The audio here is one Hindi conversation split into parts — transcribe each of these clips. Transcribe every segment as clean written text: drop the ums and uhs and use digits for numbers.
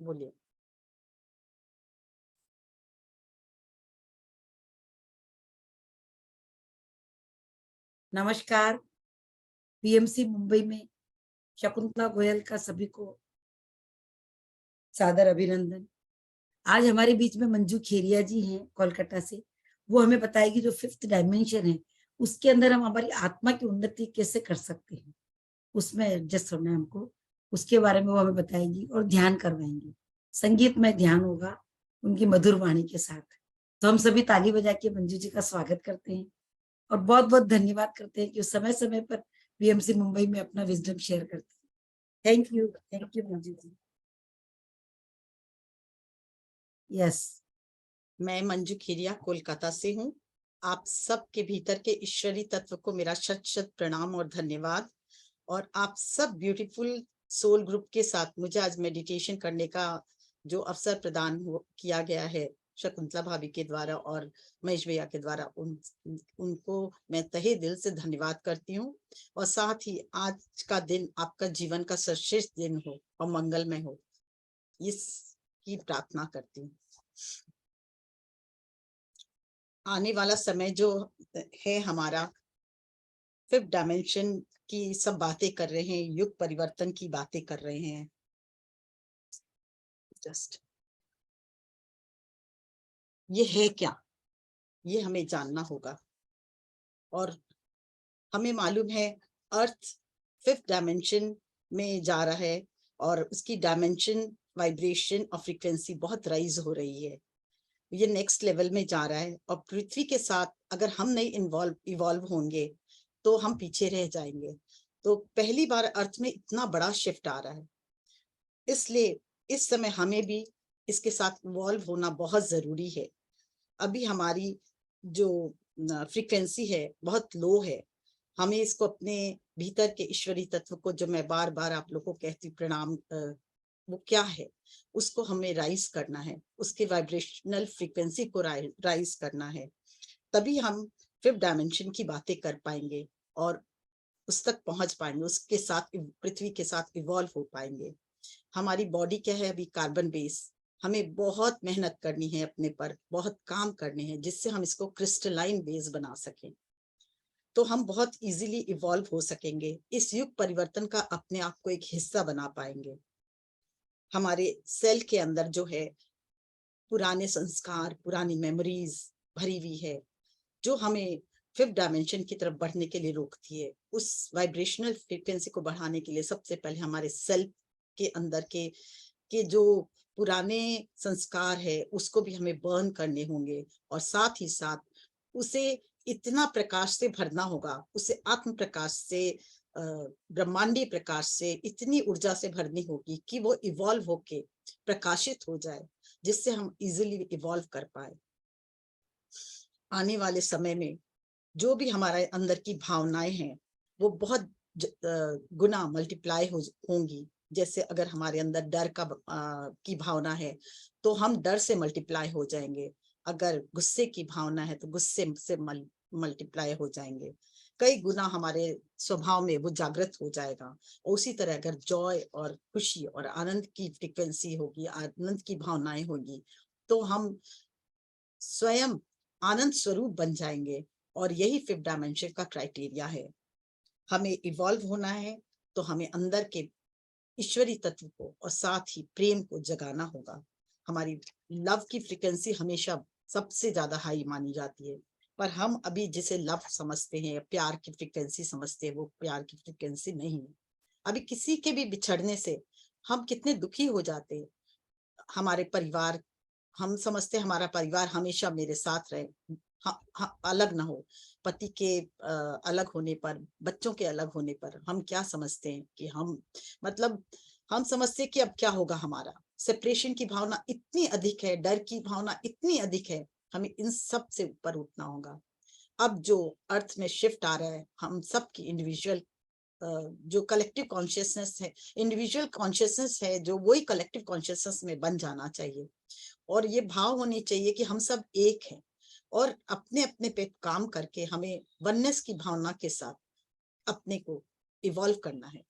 बोलिए। नमस्कार। पीएमसी मुंबई में शकुंतला गोयल का सभी को सादर अभिनंदन। आज हमारे बीच में मंजू खेरिया जी हैं कोलकाता से। वो हमें बताएगी जो फिफ्थ डायमेंशन है उसके अंदर हम हमारी आत्मा की उन्नति कैसे कर सकते हैं, उसमें एडजस्ट होना है हमको। उसके बारे में वो हमें बताएगी और ध्यान करवाएंगी। संगीतमय ध्यान होगा उनकी मधुर वाणी के साथ। तो हम सभी ताली बजा के मंजू जी का स्वागत करते हैं और बहुत बहुत धन्यवाद करते हैं कि समय समय पर बीएमसी मुंबई में अपना विजडम शेयर करते हैं। Thank you Manju ji. Yes. मैं मंजू खीरिया कोलकाता से हूँ। आप सबके भीतर के ईश्वरी तत्व को मेरा शत शत प्रणाम और धन्यवाद। और आप सब ब्यूटीफुल सोल ग्रुप के साथ मुझे आज मेडिटेशन करने का जो अवसर प्रदान किया गया है शकुंतला भाभी के द्वारा और महेश भैया के द्वारा, उनको मैं तहे दिल से धन्यवाद करती हूँ। और साथ ही आज का दिन आपका जीवन का सर्वश्रेष्ठ दिन हो और मंगलमय हो, इसकी प्रार्थना करती हूँ। आने वाला समय जो है हमारा फिफ्थ डायमेंशन की सब बातें कर रहे हैं, युग परिवर्तन की बातें कर रहे हैं। जस्ट ये है क्या, ये हमें जानना होगा। और हमें मालूम है अर्थ फिफ्थ डायमेंशन में जा रहा है और उसकी डायमेंशन, वाइब्रेशन और फ्रीक्वेंसी बहुत राइज हो रही है। ये नेक्स्ट लेवल में जा रहा है और पृथ्वी के साथ अगर हम नहीं इवॉल्व होंगे तो हम पीछे रह जाएंगे। तो पहली बार अर्थ में इतना बड़ा शिफ्ट आ रहा है, इसलिए इस समय हमें भी इसके साथ इवॉल्व होना बहुत जरूरी है। अभी हमारी जो फ्रीक्वेंसी है बहुत लो है। हमें इसको अपने भीतर के ईश्वरी तत्व को, जो मैं बार बार आप लोगों को कहती प्रणाम, वो क्या है उसको हमें राइज करना है, उसके वाइब्रेशनल फ्रीक्वेंसी को राइज करना है। तभी हम फिफ्थ डायमेंशन की बातें कर पाएंगे और उस तक पहुंच पाएंगे, उसके साथ पृथ्वी के साथ इवॉल्व हो पाएंगे। हमारी बॉडी क्या है अभी, कार्बन बेस। हमें बहुत मेहनत करनी है अपने पर, बहुत काम करने हैं जिससे हम इसको क्रिस्टलाइन बेस बना सकें, तो हम बहुत इजीली इवॉल्व हो सकेंगे। इस युग परिवर्तन का अपने आप को एक हिस्सा बना पाएंगे। हमारे सेल के अंदर जो है पुराने संस्कार, पुरानी मेमोरीज भरी हुई है, जो हमें फिफ्थ डायमेंशन की तरफ बढ़ने के लिए रोकती है। उस वाइब्रेशनल फ्रीक्वेंसी को बढ़ाने के लिए सबसे पहले हमारे सेल के अंदर के जो पुराने संस्कार है उसको भी हमें बर्न करने होंगे और साथ ही साथ उसे इतना प्रकाश से भरना होगा, उसे आत्म प्रकाश से, ब्रह्मांडीय प्रकाश से इतनी ऊर्जा से भरनी होगी कि वो इवॉल्व होके प्रकाशित हो जाए, जिससे हम इजिली इवॉल्व कर पाए। आने वाले समय में जो भी हमारे अंदर की भावनाएं हैं वो बहुत गुना मल्टीप्लाई होंगी। जैसे अगर हमारे अंदर डर की भावना है तो हम डर से मल्टीप्लाई हो जाएंगे। अगर गुस्से की भावना है तो गुस्से से मल्टीप्लाई हो जाएंगे। कई गुना हमारे स्वभाव में वो जागृत हो जाएगा। उसी तरह अगर जॉय और खुशी और आनंद की फ्रीक्वेंसी होगी, आनंद की भावनाएं होगी, तो हम स्वयं आनंद स्वरूप बन जाएंगे। और यही फिफ्थ डायमेंशन का क्राइटेरिया है। हमें इवॉल्व होना है तो हमें अंदर के ईश्वरी तत्व को और साथ ही प्रेम को जगाना होगा। हमारी लव की फ्रीक्वेंसी हमेशा सबसे ज्यादा हाई मानी जाती है, पर हम अभी जिसे लव समझते हैं, प्यार की फ्रीक्वेंसी समझते हैं, वो प्यार की फ्रीक्वेंसी नहीं है। अभी किसी के भी बिछड़ने से हम कितने दुखी हो जाते हैं। हमारे परिवार, हम समझते हैं हमारा परिवार हमेशा मेरे साथ रहे, अलग ना हो। पति के अलग होने पर, बच्चों के अलग होने पर हम क्या समझते हैं कि मतलब हम समझते हैं कि अब क्या होगा। हमारा सेपरेशन की भावना इतनी अधिक है, डर की भावना इतनी अधिक है। हमें इन सब से ऊपर उठना होगा। अब जो अर्थ में शिफ्ट आ रहा है, हम सबकी इंडिविजुअल जो कलेक्टिव कॉन्शियसनेस है, इंडिविजुअल कॉन्शियसनेस है, जो वही कलेक्टिव कॉन्शियसनेस में बन जाना चाहिए। और ये भाव होनी चाहिए कि हम सब एक हैं और अपने अपने पे काम करके हमें वननेस की भावना के साथ अपने को इवॉल्व करना है।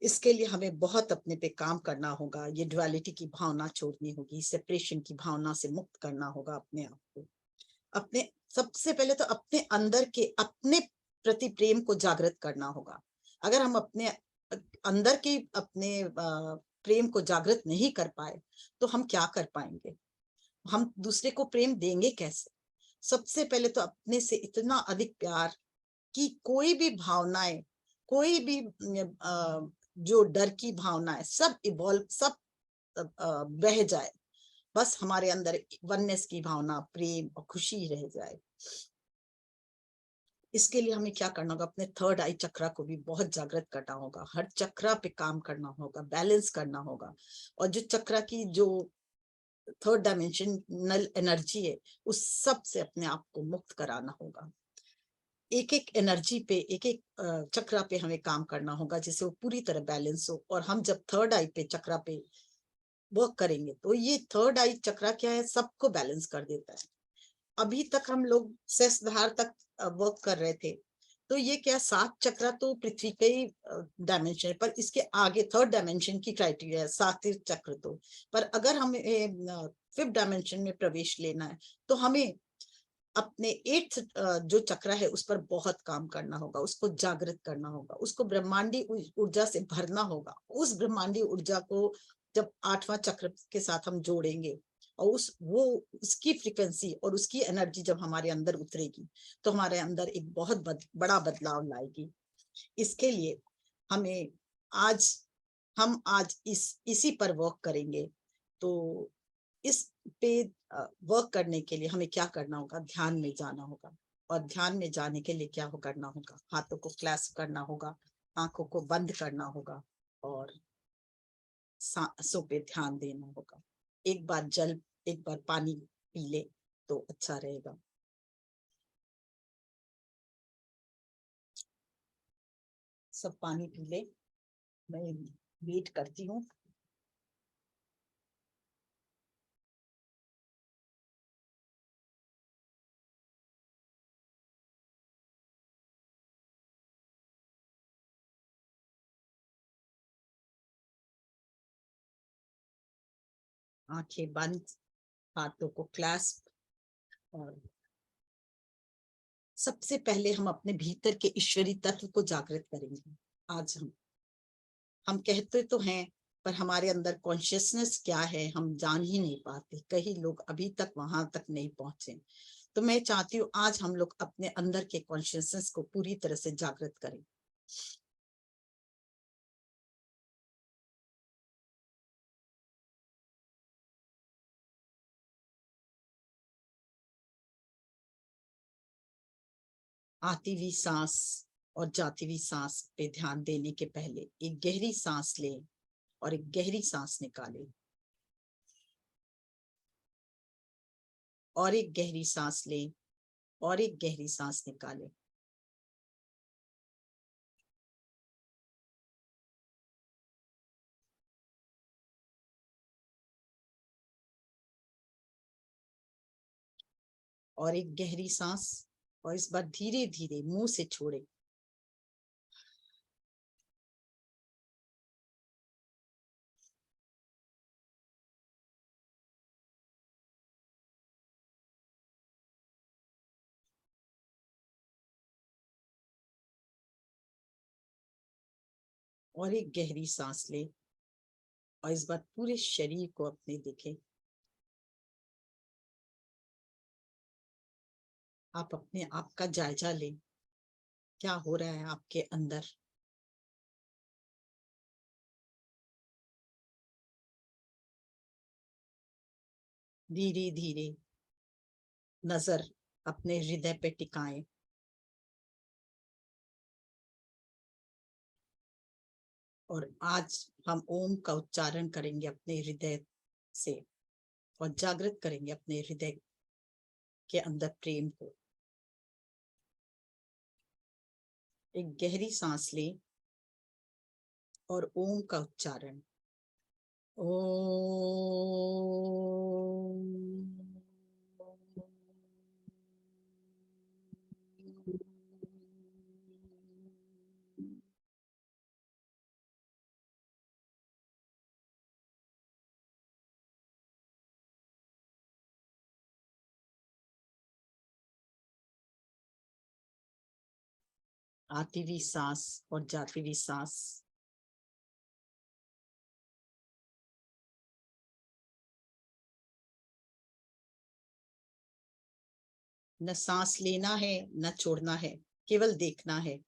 इसके लिए हमें बहुत अपने पे काम करना होगा, ये ड्युअलिटी की भावना छोड़नी होगी, सेपरेशन की भावना से मुक्त करना होगा अपने आप को। अपने सबसे पहले तो अपने अंदर के अपने प्रति प्रेम को जागृत करना होगा। अगर हम अपने अंदर के अपने प्रेम को जागृत नहीं कर पाए तो हम क्या कर पाएंगे, हम दूसरे को प्रेम देंगे कैसे। सबसे पहले तो अपने से इतना अधिक प्यार कि कोई भी भावनाएं, कोई भी जो डर की भावनाएं सब इवॉल्व, सब बह जाए, बस हमारे अंदर वननेस की भावना, प्रेम और खुशी रह जाए। इसके लिए हमें क्या करना होगा, अपने थर्ड आई चक्रा को भी बहुत जागृत करना होगा, हर चक्रा पे काम करना होगा, बैलेंस करना होगा। और जो चक्रा की जो थर्ड डायमेंशनल एनर्जी है उस सब से अपने आप को मुक्त कराना होगा। एक एक एनर्जी पे, एक एक चक्रा पे हमें काम करना होगा जिससे वो पूरी तरह बैलेंस हो। और हम जब थर्ड आई पे चक्रा पे वर्क करेंगे तो ये थर्ड आई चक्रा क्या है, सबको बैलेंस कर देता है। अभी तक हम लोग सहस्त्रधार तक वर्क कर रहे थे, तो ये क्या, सात चक्रा तो पृथ्वी के ही डायमेंशन है, पर इसके आगे थर्ड डायमेंशन की क्राइटेरिया है सात चक्र। तो पर अगर हमें फिफ्थ डायमेंशन में प्रवेश लेना है तो हमें अपने एट्थ जो चक्र है उस पर बहुत काम करना होगा, उसको जागृत करना होगा, उसको ब्रह्मांडी ऊर्जा से भरना होगा। उस ब्रह्मांडी ऊर्जा को जब आठवां चक्र के साथ हम जोड़ेंगे और उसकी फ्रीक्वेंसी और उसकी एनर्जी जब हमारे अंदर उतरेगी तो हमारे अंदर एक बहुत बड़ा बदलाव लाएगी। इसके लिए हमें आज आज इसी पर वर्क करेंगे। तो इस पे वर्क करने के लिए हमें क्या करना होगा, ध्यान में जाना होगा। और ध्यान में जाने के लिए क्या करना होगा, हाथों को क्लैस्प करना होगा, आंखों को बंद करना होगा और सांसों पे ध्यान देना होगा। एक बार पानी पी ले तो अच्छा रहेगा। सब पानी पी ले, मैं वेट करती हूँ। आंखें बंद, हाथों को क्लैस्प। और सबसे पहले हम अपने भीतर के ईश्वरी तत्व को जागृत करेंगे। आज हम कहते तो हैं पर हमारे अंदर कॉन्शियसनेस क्या है हम जान ही नहीं पाते, कई लोग अभी तक वहां तक नहीं पहुंचे। तो मैं चाहती हूँ आज हम लोग अपने अंदर के कॉन्शियसनेस को पूरी तरह से जागृत करें। आती हुई सांस और जाती हुई सांस पे ध्यान देने के पहले एक गहरी सांस लें और एक गहरी सांस निकालें, और एक गहरी सांस लें और एक गहरी सांस निकालें। और एक गहरी सांस, और इस बार धीरे धीरे मुंह से छोड़े। और एक गहरी सांस ले और इस बार पूरे शरीर को अपने देखें। आप अपने आप का जायजा लें, क्या हो रहा है आपके अंदर। धीरे धीरे नजर अपने हृदय पे टिकाएं और आज हम ओम का उच्चारण करेंगे अपने हृदय से और जागृत करेंगे अपने हृदय के अंदर प्रेम को। एक गहरी सांस लें और ओम का उच्चारण, ओम। आती हुई सांस और जाती हुई सांस। न सांस लेना है न छोड़ना है, केवल देखना है।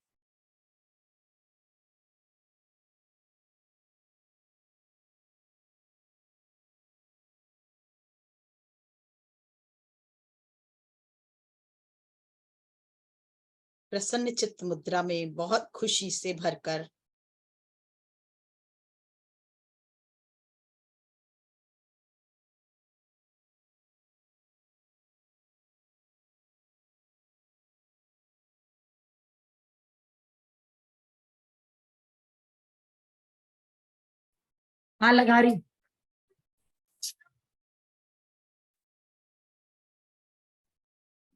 प्रसन्न चित्त मुद्रा में बहुत खुशी से भरकर हाँ लगा रही।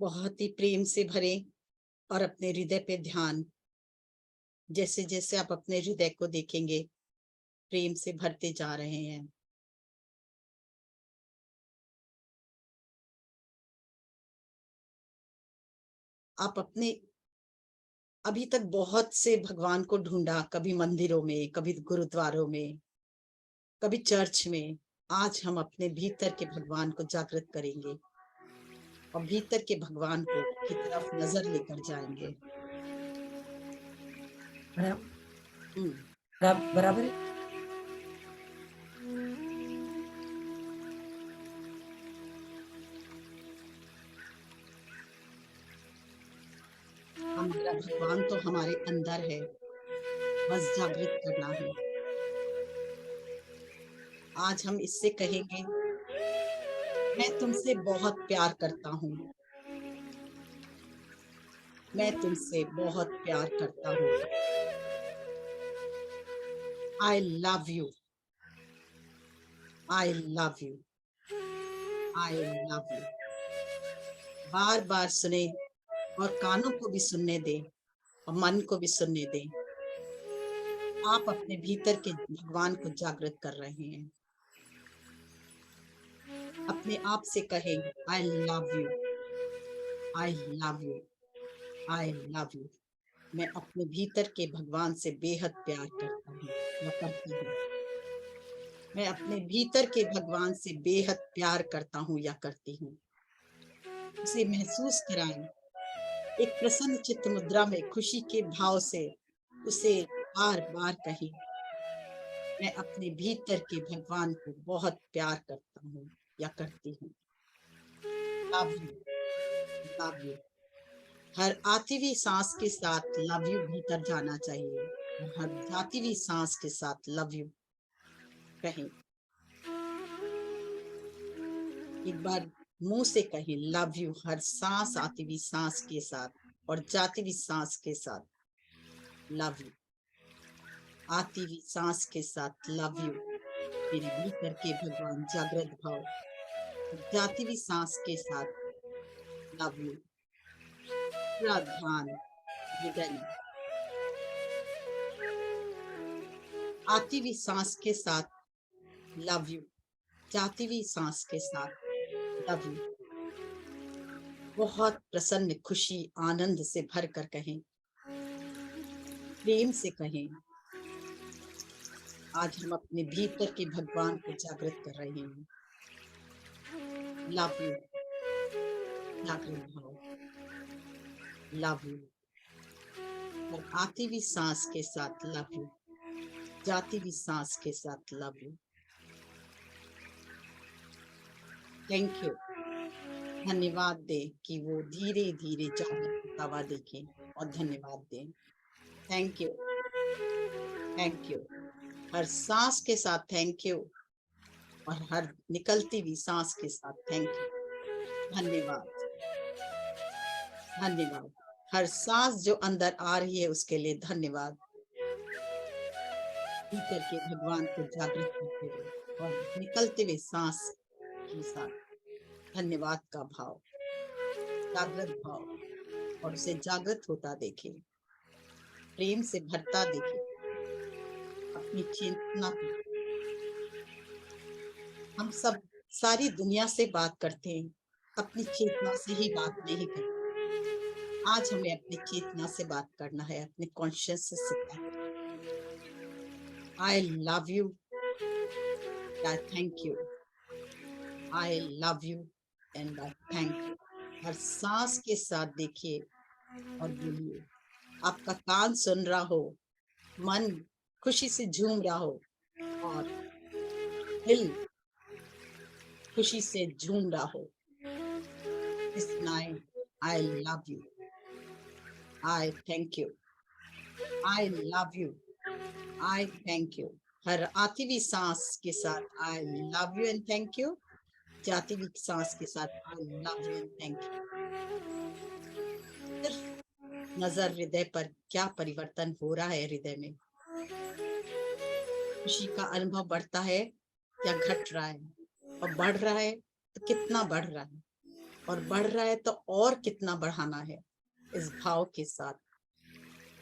बहुत ही प्रेम से भरे और अपने हृदय पे ध्यान, जैसे जैसे आप अपने हृदय को देखेंगे प्रेम से भरते जा रहे हैं। आप अपने अभी तक बहुत से भगवान को ढूंढा, कभी मंदिरों में, कभी गुरुद्वारों में, कभी चर्च में। आज हम अपने भीतर के भगवान को जागृत करेंगे और भीतर के भगवान को की तरफ नजर लेकर जाएंगे। हम्म बराबर है। हमारा भगवान तो हमारे अंदर है, बस जागृत करना है। आज हम इससे कहेंगे, मैं तुमसे बहुत प्यार करता हूँ, मैं तुमसे बहुत प्यार करता हूँ। I love you, I love you, I love you. बार बार सुने और कानों को भी सुनने दें और मन को भी सुनने दें। आप अपने भीतर के भगवान को जागृत कर रहे हैं। अपने आप से कहें, आई love you, I love you, I love you. मैं अपने भीतर के भगवान से बेहद प्यार करता हूँ या करती हूँ। मैं अपने भीतर के भगवान से बेहद प्यार करता हूँ या करती हूँ। उसे महसूस कराएं। एक प्रसन्न चित्त मुद्रा में खुशी के भाव से उसे बार बार कहें, मैं अपने भीतर के भगवान को बहुत प्यार करता हूँ या करती हूँ। Love you, love you. हर आती हुई सांस के साथ लव यू भीतर जाना चाहिए और हर जाती हुई सांस के साथ लव यू कहें। एक बार मुंह से कहें लव यू, हर सांस आती हुई सांस के साथ और जाती हुई सांस के साथ लव यू। आती हुई सांस के साथ लव यू, मेरे भीतर के भगवान जागृत भाव। जाती हुई सांस के साथ लव यू, पूरा ध्यान हृदय में। आती हुई सांस के साथ लव यू, जाती हुई सांस के साथ लव यू। बहुत प्रसन्न, खुशी, आनंद से भर कर कहें, प्रेम से कहें। आज हम अपने भीतर के भगवान को जागृत कर रहे हैं। लव यू, जागृत भाव, लव यू। और आती हुई सांस के साथ लव यू, जाती हुई सांस के साथ लव यू। Thank you. धन्यवाद दें कि वो धीरे धीरे जागृत होता हुआ देखें और धन्यवाद दें। Thank you, thank you. हर सांस के साथ थैंक यू और हर निकलती हुई सांस के साथ थैंक यू। धन्यवाद, धन्यवाद। हर सांस जो अंदर आ रही है उसके लिए धन्यवाद। भीतर के भगवान को जागृत करते हुए और निकलते हुए सांस के साथ धन्यवाद का भाव, जागृत भाव, और उसे जागृत होता देखें, प्रेम से भरता देखें। अपनी चेतना को, हम सब सारी दुनिया से बात करते हैं, अपनी चेतना से ही बात नहीं करते। आज हमें अपनी चेतना से बात करना है, अपने कॉन्शियसनेस से बात करना है। I love you, I thank you, I love you and I thank you. हर सांस के साथ देखिए और बोलिए। आपका कान सुन रहा हो, मन खुशी से झूम रहा हो और दिल खुशी से झूम रहा हो। इस नाइन I love you, I thank you, I love you, I thank you. हर आती हुई सांस के साथ I love you and thank you, जाती हुई सांस के साथ I love you and thank you. सिर्फ नजर हृदय पर, क्या परिवर्तन हो रहा है हृदय में। खुशी का अनुभव बढ़ता है या घट रहा है, और बढ़ रहा है तो कितना बढ़ रहा है, और बढ़ रहा है तो और कितना बढ़ाना है। इस भाव के साथ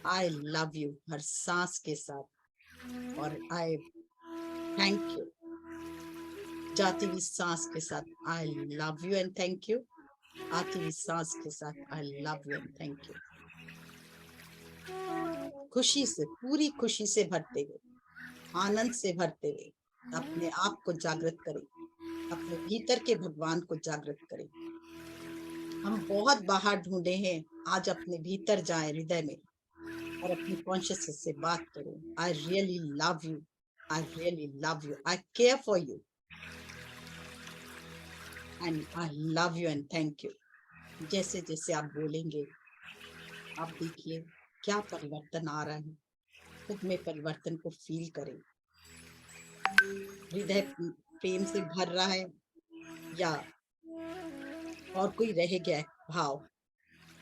आई लव यू हर सांस के साथ, और आई थैंक यू जाती हुई सांस के साथ I love you and thank you, आती हुई सांस के साथ I love you and thank you. खुशी से, पूरी खुशी से भरते हुए, आनंद से भरते हुए अपने आप को जागृत करें, अपने भीतर के भगवान को जागृत करें। हम बहुत बाहर ढूंढे हैं, आज अपने भीतर जाएं हृदय में और अपनी कॉन्शियसनेस से बात करें। I really love you, I really love you, I care for you and I love you and thank you. जैसे जैसे आप बोलेंगे, आप देखिए क्या परिवर्तन आ रहा है। खुद में परिवर्तन को फील करें। हृदय प्रेम से भर रहा है या और कोई रह गया है भाव।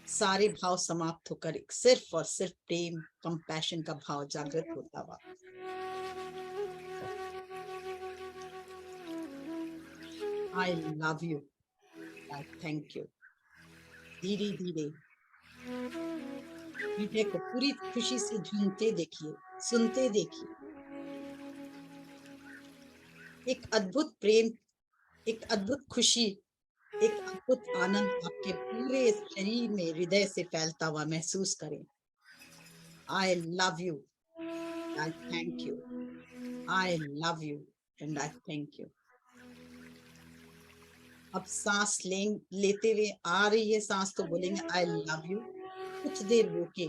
सारे भाव समाप्त होकर एक सिर्फ और सिर्फ प्रेम, कंपैशन का भाव जागृत होता हुआ। आई love you, I thank you. धीरे धीरे हृदय को पूरी खुशी से झूमते देखिए, सुनते देखिए। एक अद्भुत प्रेम, एक अद्भुत खुशी, एक अद्भुत आनंद आपके पूरे शरीर में हृदय से फैलता हुआ महसूस करें। आई love you, I thank you, I love you and I thank you. अब सांस लेते हुए आ रही है सांस तो बोलेंगे आई लव यू, कुछ देर रोके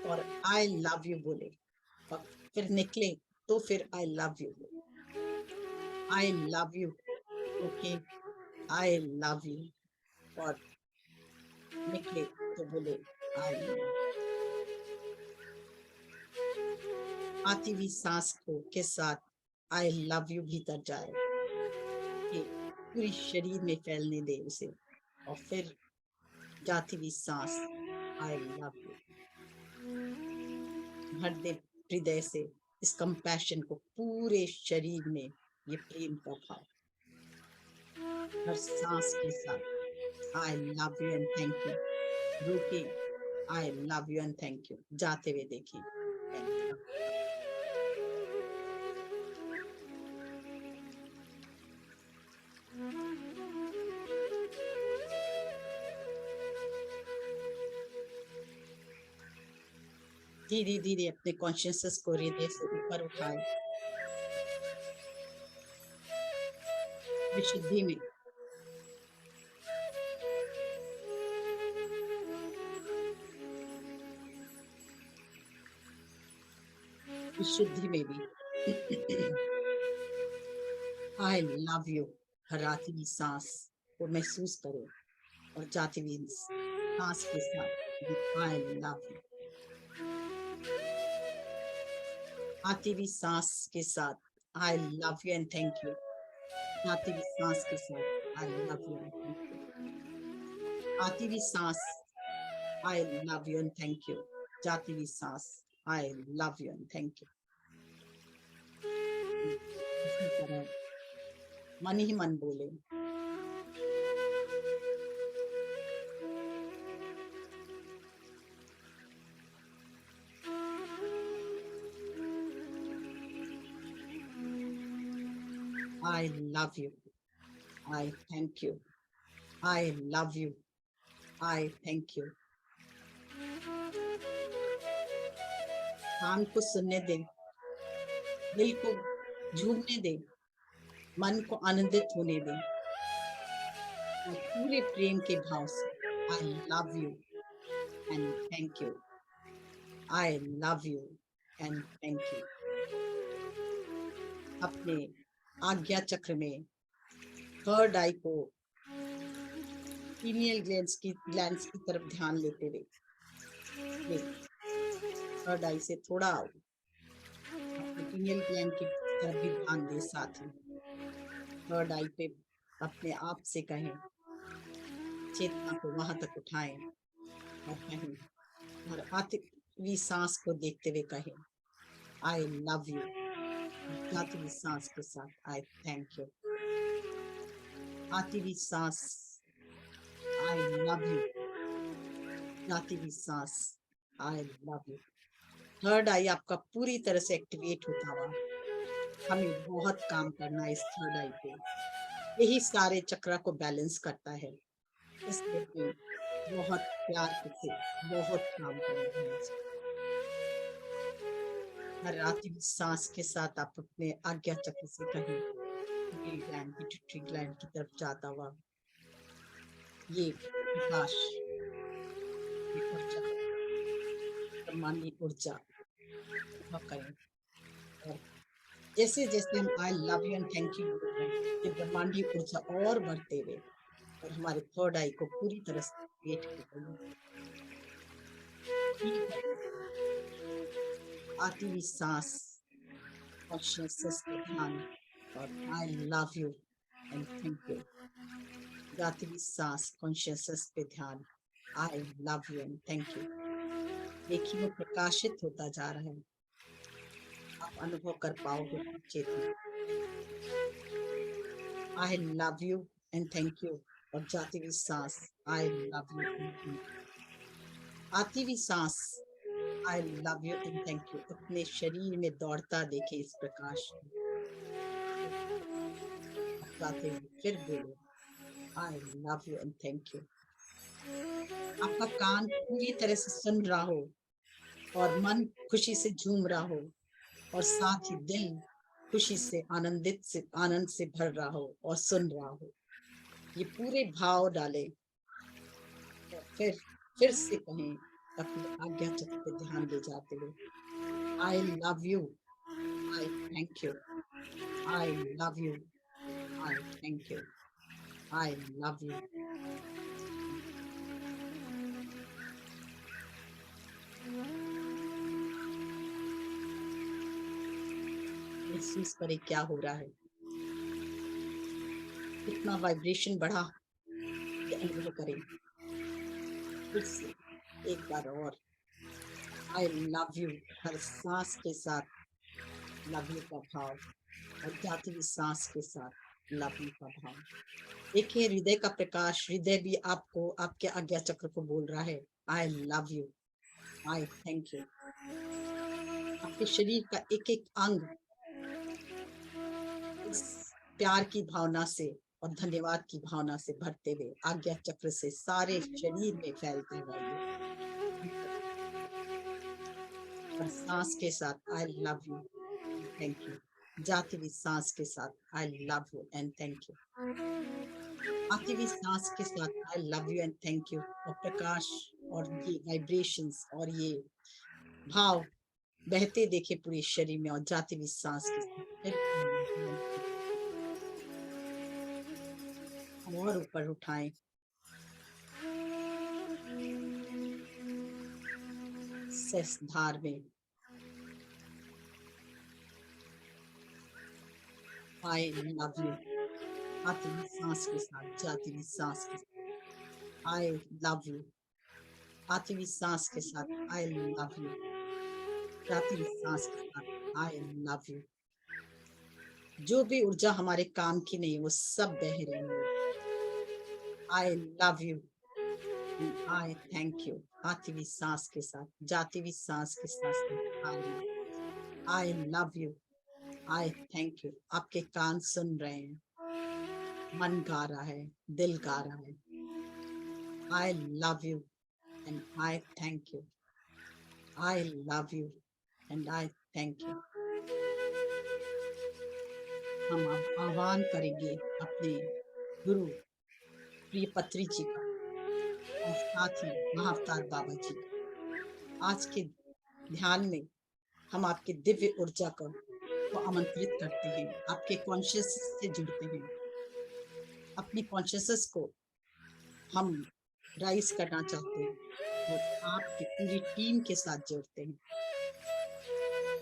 और आई लव यू बोले, और फिर निकले तो फिर आई लव यू बोले। आई love you, okay, I love you, और निकले तो बोले आई लव। आती हुई सांस को के साथ आई लव यू भीतर जाए, ये पूरी शरीर में फैलने दे उसे, और फिर जाती हुई सांस आई लव यू भर दे हृदय से। इस कंपैशन को पूरे शरीर में, ये प्रेम का भाव हर सांस के साथ I love you and thank you. रुके, I love you and thank you जाते हुए देखिए। धीरे धीरे अपने कॉन्शियसनेस को हृदय से ऊपर उठाए, विशुद्धि में। विशुद्धि में भी आई लव यू हर आती हुई सांस को महसूस करो, और जाती हुई सांस के साथ आई लव यू। आती हुई सांस के साथ I love you and thank you, जाती हुई सांस के साथ I love you and thank you. आती हुई सांस I love you and thank you, जाती हुई सांस I love you and thank you. इसी तरह मन ही मन बोले। I love you, I thank you, I love you, I thank you, कान को सुनने दे, दिल को झूमने दे, मन को आनंदित होने दे और पूरे प्रेम के भाव से आई love you and thank you, I love you and thank you. अपने आज्ञा चक्र में थर्ड आई को पीनियल ग्लैंड्स की तरफ ध्यान लेते हुए थर्ड आई से थोड़ा अपने पीनियल ग्लैंड की तरफ भी ध्यान दे। साथ ही थर्ड आई पे अपने आप से कहें, चेतना को वहां तक उठाएं और कहें, और आखिरी सांस को देखते हुए कहें आई लव यू। आखिरी सांस के साथ आई थैंक यू। आखिरी सांस आई लव यू, आखिरी सांस आई लव यू। थर्ड आई आपका पूरी तरह से एक्टिवेट होता हुआ, हमें बहुत काम करना है इस थर्ड आई पे। यही सारे चक्र को बैलेंस करता है, इसलिए बहुत प्यार से बहुत काम करना है। हर आखिरी सांस के साथ आप अपने आज्ञा चक्र से कहें, ग्लैंड पिट्यूटरी ग्लैंड की तरफ जाता हुआ ये प्रकाश, ये ऊर्जा, ब्रह्मांडी ऊर्जा करें। और जैसे जैसे हम आई love you and thank you बोल रहे हैं, ये ब्रह्मांडी ऊर्जा और बढ़ते हुए और हमारे थर्ड आई को पूरी तरह से क्रिएट कर रही है। आती हुई सांस, कॉन्शियसनेस पे ध्यान और आई love you and thank you. जाती हुई सांस, कॉन्शियसनेस पे ध्यान, आई love you and thank you. देखिए वो प्रकाशित होता जा रहा है, आप अनुभव कर पाओगे चेतना। I love you and thank you और जाती हुई सांस I love you and thank you. आती हुई सांस I love you and thank you अपने शरीर में दौड़ता देखे इस प्रकाश को। गाते हुए फिर बोलो आई love you and thank you. आपका कान पूरी तरह से सुन रहा हो और मन खुशी से झूम रहा हो और साथ ही दिल खुशी से आनंद से भर रहा हो और सुन रहा हो। ये पूरे भाव डाले और फिर से कहें अपने आज्ञा चक्र पे ध्यान ले जाते हुए आई love you, I thank you, I love you, I thank you, I love you. महसूस करें क्या हो रहा है, कितना वाइब्रेशन बढ़ा, ये अनुभव करें। फिर से एक बार और आई लव यू, हर सांस के साथ लव यू का भाव और जाती हुई सांस के साथ लव यू का भाव। देखिए हृदय का प्रकाश, हृदय भी आपको आपके आज्ञा चक्र को बोल रहा है I love you, I thank you. आपके शरीर का एक एक अंग इस प्यार की भावना से और धन्यवाद की भावना से भरते हुए आज्ञा चक्र से सारे शरीर में फैलते हुए और सांस के साथ I love you, thank you. जाती हुई सांस के साथ I love you and thank you. आती हुई सांस के साथ I love you and thank you और प्रकाश और ये वाइब्रेशंस और ये भाव बहते देखे पूरे शरीर में और जाती हुई सांस के साथ और ऊपर उठाएं। धार में आई लव यू, आती हुई सांस के साथ, जाती हुई सांस के साथ आई लव यू, आती हुई सांस के साथ आई लव यू, जाती हुई सांस के साथ आई लव यू। जो भी ऊर्जा हमारे काम की नहीं वो सब बह रही है। I love you, I thank you. आती हुई सांस के साथ, जाती हुई सांस के साथ I love you, I thank you. आपके कान सुन रहे हैं, मन गा रहा है, दिल गा रहा है I love you, and I thank you. I love you and I thank you. हम अब आह्वान करेंगे अपने गुरु प्रिय पत्री जी का और साथ ही महाअवतार बाबा जी का। आज के ध्यान में हम आपके दिव्य ऊर्जा को आमंत्रित करते हैं, आपके कॉन्शियस से जुड़ते हैं। अपनी कॉन्शियसनेस को हम राइज करना चाहते हैं और आपकी पूरी टीम के साथ जोड़ते हैं।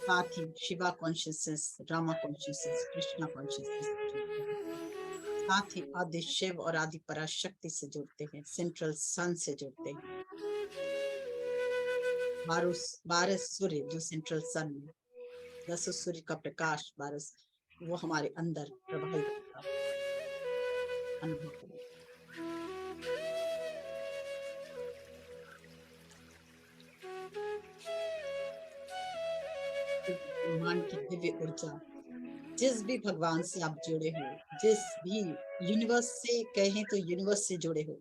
साथ ही Shiva consciousness, Rama consciousness, Krishna consciousness से जुड़ते हैं। साथ ही आदि शिव और आदि पराशक्ति से जुड़ते हैं, सेंट्रल सन से जुड़ते हैं। 12 सूर्य जो सेंट्रल सन में 10 सूर्य का प्रकाश 12 वो हमारे अंदर प्रवाहित होता है। अनुभव करें। ब्रह्मांड की दिव्य ऊर्जा, जिस भी भगवान से आप जुड़े हो, जिस भी यूनिवर्स से कहें तो यूनिवर्स से जुड़े हो,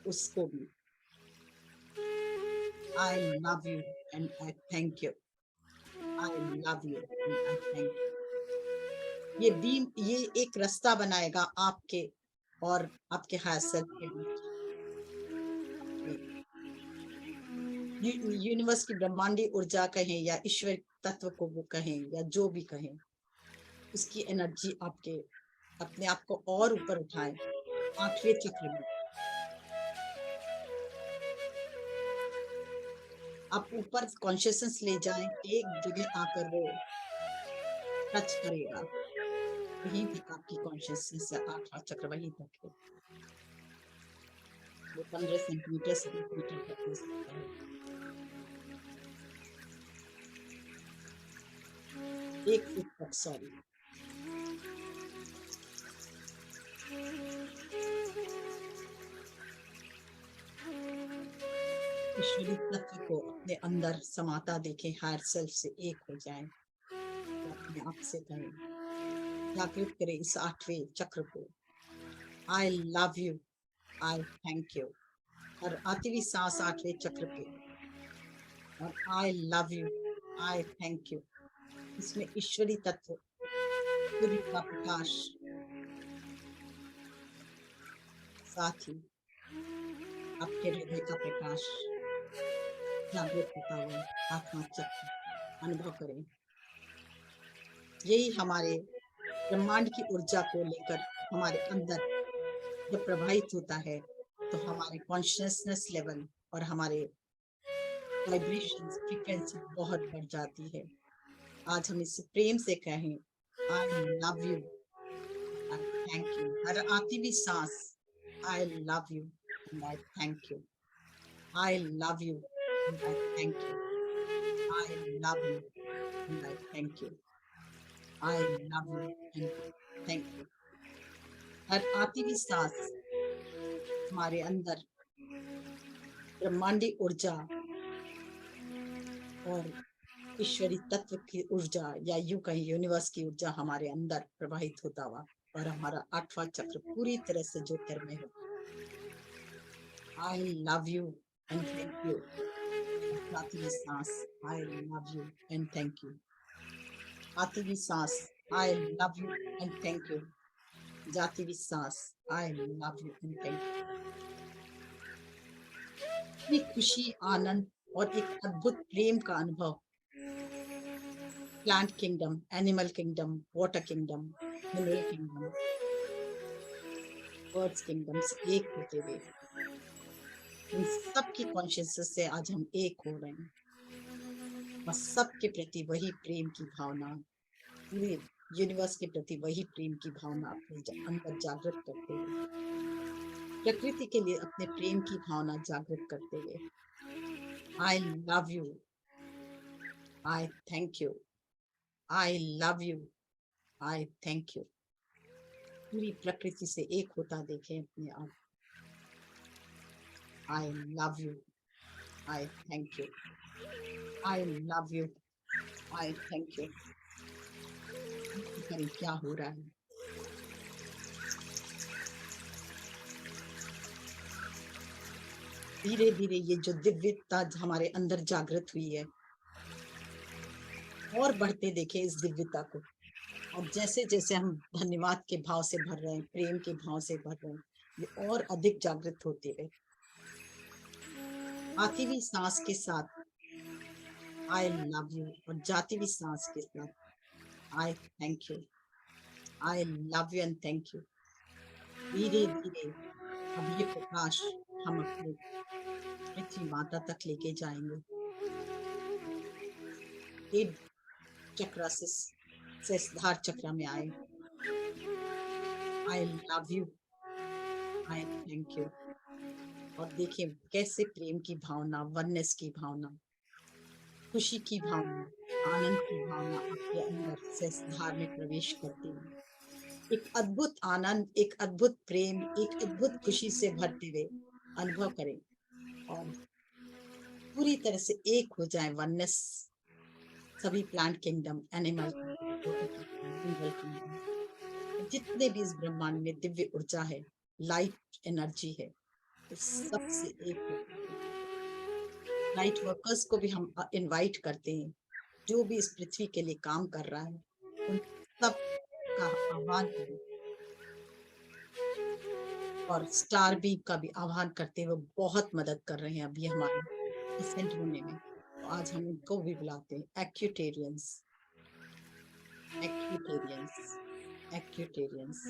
उसको भी I love you and I thank you. I love you and I thank you. ये बीम, ये एक रास्ता बनाएगा आपके और आपके हायर सेल्फ के बीच। यूनिवर्स की ब्रह्मांडी ऊर्जा कहें या ईश्वर तत्व को वो कहें या जो भी कहें, उसकी एनर्जी आपके अपने आप को और ऊपर उठाए 8वें चक्र में। आप ऊपर कॉन्शियसनेस ले जाएं, एक जगह आकर वो टच करेगा, वहीं तक आपकी कॉन्शियसनेस है, 8वां चक्र वहीं तक है। वो 15 सेंटीमीटर से 20 मीटर तक हो सकता है। 1 फुट तक, सॉरी। ईश्वरी तत्व को अपने अंदर समाता देखें, हायर सेल्फ से एक हो जाएं, अपने आप से कहें, जागृत करें इस 8वें चक्र को। I love you, I thank you। और आती हुई सांस 8वें चक्र पे, और I love you, I thank you। इसमें ईश्वरी तत्व, सूर्य का प्रकाश, साथ ही आपके हृदय का प्रकाश जागृत होता हुआ 8वां चक्र अनुभव करें। यही हमारे ब्रह्मांड की ऊर्जा को लेकर हमारे अंदर जब प्रभावित होता है तो हमारे कॉन्शियसनेस लेवल और हमारे वाइब्रेशन फ्रीक्वेंसी बहुत बढ़ जाती है। आज हम इसे प्रेम से कहें, I love you, I thank you। हर आती हुई सांस I love you and I thank you। I love you and I thank you। I love you and I thank you। I love you and thank you। हर आती हुई सांस हमारे अंदर ब्रह्मांडी ऊर्जा और ईश्वरी तत्व की ऊर्जा या यूं कहीं यूनिवर्स की ऊर्जा हमारे अंदर प्रवाहित होता हुआ और हमारा 8वां चक्र पूरी तरह से ज्योतिर्मय हो। I love you and thank you। आती हुई सांस I love you and thank you। आती हुई सांस I love you and thank you। जाती हुई सांस I love you and thank you। इतनी खुशी, आनंद और एक अद्भुत प्रेम का अनुभव plant kingdom, animal kingdom, water kingdom, mineral kingdom, birds kingdom से एक होते हुए इन सबकी कॉन्शियसनेस से आज हम एक हो रहे हैं और सबके प्रति वही प्रेम की भावना, पूरे यूनिवर्स के प्रति वही प्रेम की भावना अपने अंदर जागृत करते हुए, प्रकृति के लिए अपने प्रेम की भावना जागृत करते हुए, I love you, I thank you। I love you, I thank you। पूरी प्रकृति से एक होता देखें अपने आप। I love you, I thank you। I love you, I thank you। करें क्या हो रहा है। धीरे धीरे ये जो दिव्यता हमारे अंदर जागृत हुई है, और बढ़ते देखें इस दिव्यता को। और जैसे जैसे हम धन्यवाद के भाव से भर रहे हैं, प्रेम के भाव से भर रहे हैं, ये और अधिक जागृत होते हुए आती हुई सांस के साथ आई लव यू, और जाती हुई सांस के साथ आई thank you, I love you and thank you. धीरे धीरे अब ये प्रकाश हम अपने पृथ्वी माता तक लेके जाएंगे। ये चक्र से सहस्त्रार चक्र में आए, आई love you, I thank you. और देखिए कैसे प्रेम की भावना, वननेस की भावना, खुशी की भावना, आनंद की भावना आपके अंदर सहस्त्रार में प्रवेश करती है। एक अद्भुत आनंद, एक अद्भुत प्रेम, एक अद्भुत खुशी से भरते हुए अनुभव करें और पूरी तरह से एक हो जाए वननेस। सभी प्लांट किंगडम, एनिमल किंगडम, जितने भी इस ब्रह्मांड में दिव्य ऊर्जा है, लाइट एनर्जी है, तो सबसे एक होकर के लाइट वर्कर्स को भी हम इनवाइट करते हैं, जो भी इस पृथ्वी के लिए काम कर रहा है, उन सब का आह्वान करें। और स्टार बी का भी आह्वान करते हुए बहुत मदद कर रहे हैं अभी हमारे एसेंट होने में। तो आज हम उनको भी बुलाते हैं, Arcturians, Arcturians, Arcturians,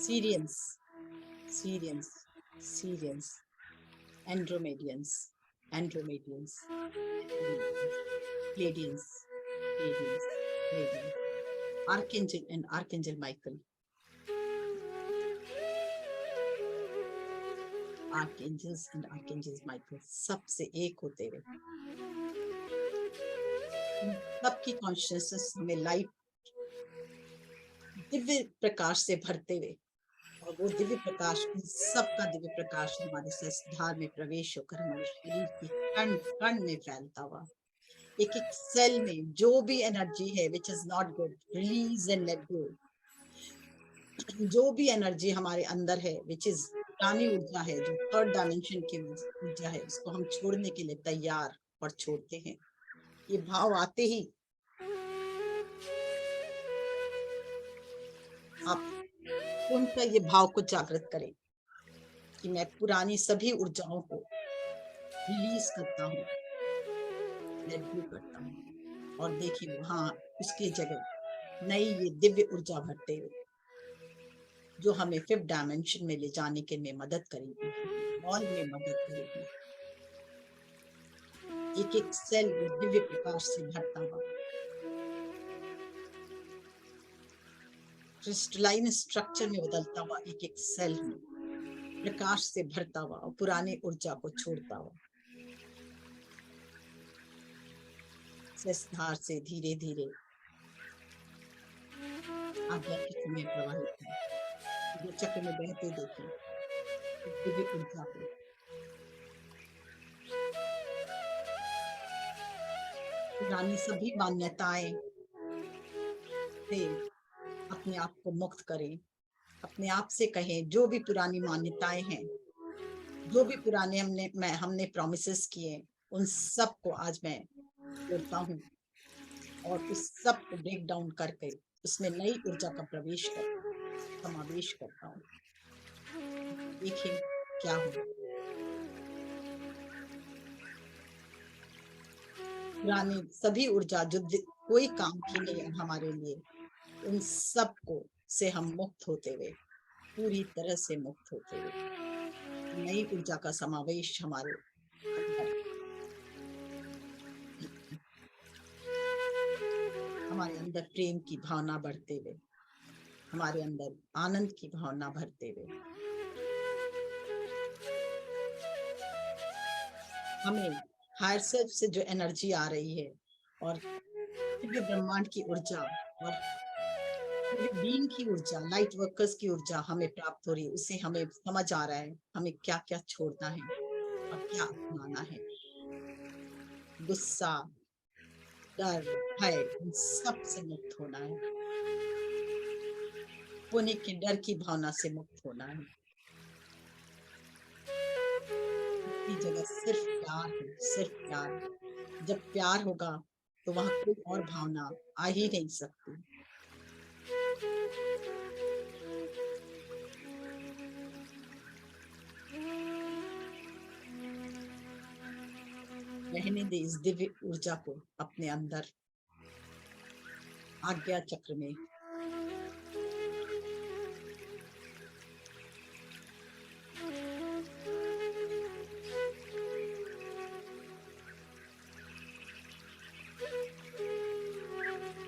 Sirians, Sirians, Sirians, Andromedans, Andromedans, Pleiadians, Pleiadians, Pleiadians, archangel and archangel Michael, archangels and archangels Michael, सबसे एक होते हुए सबकी कॉन्शियसनेस हमें लाइट दिव्य प्रकाश से भरते हुए, और वो दिव्य प्रकाश, उन सबका दिव्य प्रकाश हमारे सहस्त्रार में प्रवेश होकर हमारे शरीर के कण कण में फैलता हुआ, एक एक सेल में जो भी एनर्जी है which is not good, release and let go. जो भी एनर्जी हमारे अंदर है विच इज पुरानी ऊर्जा है, जो थर्ड डायमेंशन की ऊर्जा है, उसको हम छोड़ने के लिए तैयार और छोड़ते हैं। ये भाव आते ही आप उनका ये भाव को जागृत करें कि मैं पुरानी सभी ऊर्जाओं को रिलीज करता हूँ, लेट गो करता हूँ, और देखिए वहां उसकी जगह नई ये दिव्य ऊर्जा भरते हुए जो हमें फिफ्थ डायमेंशन में ले जाने के में मदद करेगी, मॉल में मदद करेगी। एक एक सेल दिव्य प्रकाश से भरता हुआ, क्रिस्टलाइन स्ट्रक्चर में बदलता हुआ, एक एक सेल में प्रकाश से भरता हुआ और पुरानी ऊर्जा को छोड़ता हुआ, सहस्त्रार से धीरे धीरे आज्ञा के समय प्रवाहित है, चक्र में बहते देखें दिव्य ऊर्जा को। पुरानी सभी मान्यताएं से अपने आप को मुक्त करें, अपने आप से कहें जो भी पुरानी मान्यताएं हैं, जो भी पुराने हमने प्रॉमिसेस किए, उन सब को आज मैं तोड़ता हूँ और उस सब को ब्रेक डाउन करके उसमें नई ऊर्जा का प्रवेश कर समावेश करता हूँ। देखिए क्या होगा। पुरानी सभी ऊर्जा जो कोई काम की नहीं है हमारे लिए, उन सब को से हम मुक्त होते हुए, पूरी तरह से मुक्त होते हुए नई ऊर्जा का समावेश हमारे अंदर, हमारे अंदर प्रेम की भावना बढ़ते हुए, हमारे अंदर आनंद की भावना भरते हुए, हमें हायर सेल्फ से जो एनर्जी आ रही है और दिव्य ब्रह्मांड की ऊर्जा और बीइंग की ऊर्जा, लाइट वर्कर्स की ऊर्जा हमें प्राप्त हो रही है, उससे हमें समझ आ रहा है हमें क्या क्या छोड़ना है और क्या अपनाना है। गुस्सा, डर, भय, इन सब से मुक्त होना है, होने के डर की भावना से मुक्त होना है। की जगह सिर्फ प्यार हो, सिर्फ प्यार हो। जब प्यार होगा तो वहाँ कोई और भावना आ ही नहीं सकती। रहने दे इस दिव्य ऊर्जा को अपने अंदर, आज्ञा चक्र में।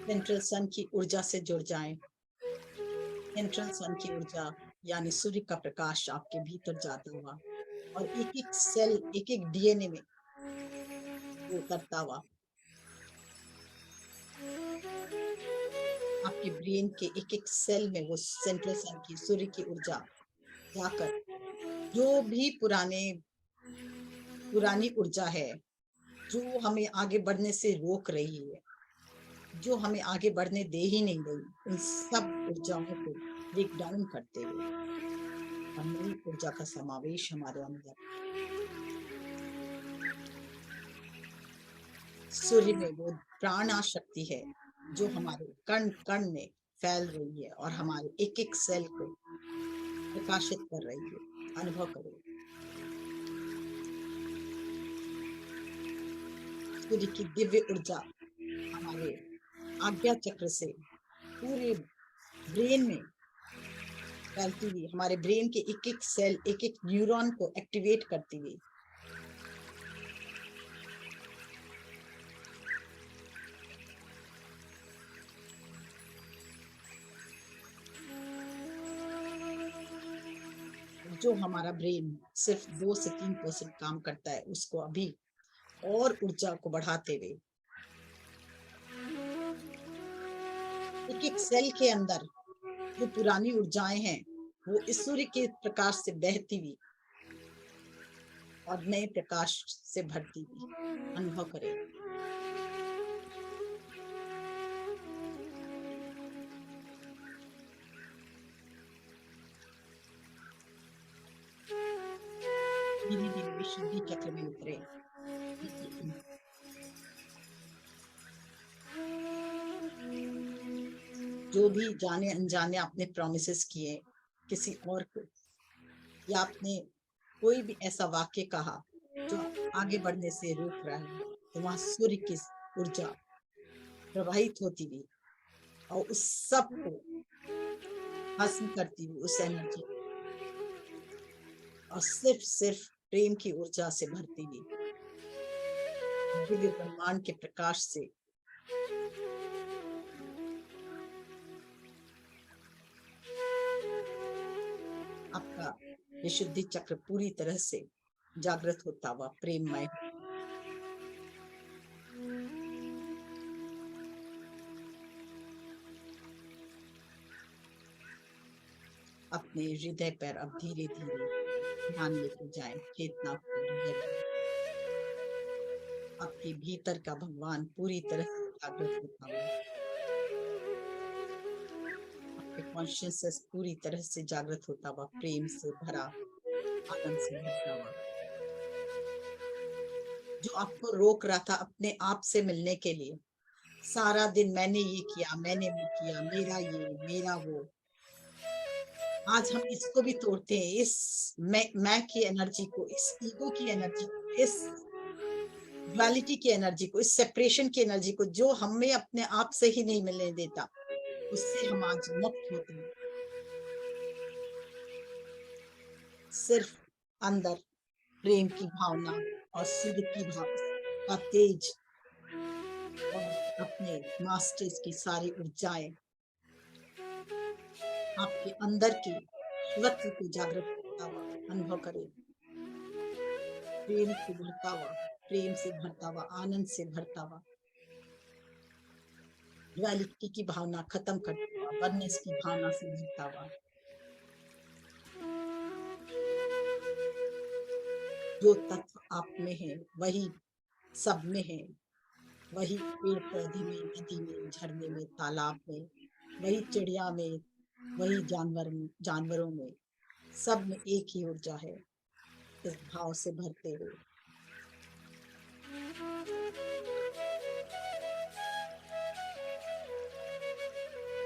सेंट्रल सन की ऊर्जा से जुड़ जाएं। सेंट्रल सन की ऊर्जा यानी सूर्य का प्रकाश आपके भीतर जाता हुआ और एक एक सेल, एक एक डीएनए में वो उतरता हुआ आपके ब्रेन के एक एक सेल में वो सेंट्रल सन की, सूर्य की ऊर्जा जाकर जो भी पुरानी ऊर्जा है, जो हमें आगे बढ़ने से रोक रही है, जो हमें आगे बढ़ने दे ही नहीं रही, उन सब ऊर्जाओं को ब्रेक डाउन करते हुए और नई ऊर्जा का समावेश हमारे अंदर। सूर्य में वो प्राणा शक्ति है जो हमारे कण कण में फैल रही है और हमारे एक एक सेल को प्रकाशित कर रही है। अनुभव करो सूर्य की दिव्य ऊर्जा हमारे आज्ञा चक्र से पूरे ब्रेन में फैलती हुई, हमारे ब्रेन के एक एक सेल, एक एक न्यूरॉन को एक्टिवेट करती हुई जो हमारा ब्रेन सिर्फ 2 से 3% काम करता है, उसको अभी और ऊर्जा को बढ़ाते हुए एक एक सेल के अंदर जो पुरानी ऊर्जाएं हैं वो इस सूर्य के प्रकाश से बहती हुई और नए प्रकाश से भरती हुई। अनुभव करें धीरे धीरे विशुद्धि चक्र में उतरे। जो भी जाने अनजाने आपने प्रॉमिसेस किए किसी और को, या आपने कोई भी ऐसा वाक्य कहा जो आगे बढ़ने से रोक रहा है, तो वहां सूर्य की ऊर्जा प्रवाहित होती हुई और उस सब को भस्म करती हुई उस एनर्जी और सिर्फ प्रेम की ऊर्जा से भरती हुई दिव्य ब्रह्मांड के प्रकाश से आपका विशुद्धि चक्र पूरी तरह से जागृत होता हुआ प्रेममय। अपने हृदय पर अब धीरे धीरे ध्यान लेके जाएं, चेतना को हृदय पर। आपके भीतर का भगवान पूरी तरह से जागृत होता हुआ, आपके कॉन्शियसनेस पूरी तरह से जागृत होता हुआ, प्रेम से भरा, आनंद से भरता हुआ। जो आपको रोक रहा था अपने आप से मिलने के लिए, सारा दिन मैंने ये किया, मैंने वो किया, मेरा ये, मेरा वो, आज हम इसको भी तोड़ते हैं, इस मैं की एनर्जी को, इस ईगो की एनर्जी को, इस ड्युअलिटी की एनर्जी को, इस सेपरेशन की एनर्जी को जो हमें अपने आप से ही नहीं मिलने देता, उससे हम आज मुक्त होते हैं। सिर्फ अंदर प्रेम की भावना और सूर्य की का तेज और अपने मास्टर्स की सारी ऊर्जाएं आपके अंदर की शिवत्व को जागृत करता हुआ। अनुभव करें प्रेम से भरता हुआ, प्रेम से भरता हुआ, आनंद से भरता हुआ, ड्युअलिटी की भावना खत्म करता हुआ, वननेस की भावना से भरता हुआ। जो तत्व आप में है वही सब में है, वही पेड़ पौधे में, नदी में, झरने में, तालाब में, वही चिड़िया में, वही जानवरों में, सब में एक ही ऊर्जा है। इस भाव से भरते हुए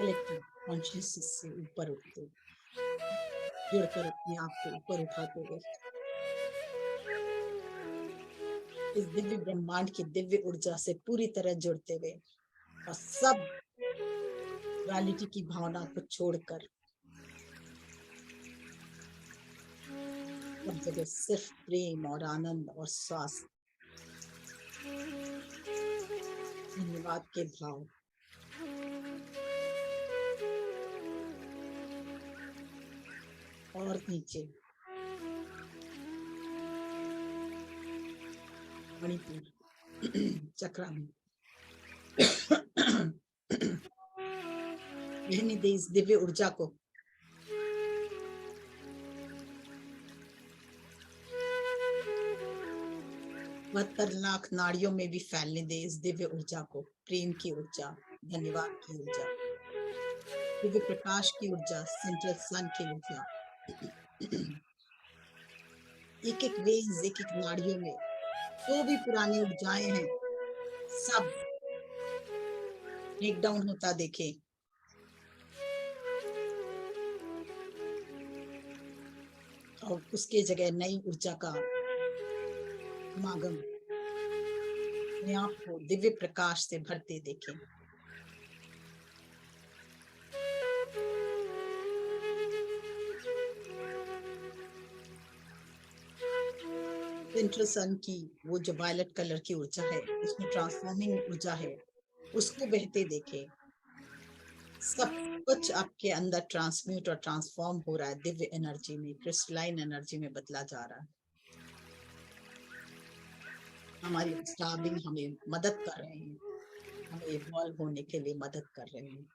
कलेक्टिव कॉन्शियसनेस से ऊपर उठते, जुड़कर अपने आप को ऊपर उठाते हुए इस दिव्य ब्रह्मांड की दिव्य ऊर्जा से पूरी तरह जुड़ते हुए और सब रियलिटी की भावना को छोड़कर सब जगह सिर्फ प्रेम और आनंद और स्वास्थ्य, धन्यवाद के भाव। और नीचे मणिपुर चक्रा में रहने दे इस दिव्य ऊर्जा को। बहत्तर लाख नाड़ियों में भी फैलने दे इस दिव्य ऊर्जा को, प्रेम की ऊर्जा, धन्यवाद की ऊर्जा, दिव्य प्रकाश की ऊर्जा, सेंट्रल सन की ऊर्जा। एक एक वेज, एक एक नाड़ियों में जो भी पुरानी ऊर्जाएं हैं सब ब्रेक डाउन होता देखे। और उसके जगह नई ऊर्जा का समागम अपने आप को दिव्य प्रकाश से भरते देखें। सेंट्रल सन की वो जो वायलेट कलर की ऊर्जा है, उसमें ट्रांसफॉर्मिंग ऊर्जा है, उसको बहते देखें। सब कुछ आपके अंदर ट्रांसम्यूट और ट्रांसफॉर्म हो रहा है, दिव्य एनर्जी में, क्रिस्टलाइन एनर्जी में बदला जा रहा है। हमारी स्टार्बिंग हमें मदद कर रहे हैं, हमें इवॉल्व होने के लिए मदद कर रहे हैं।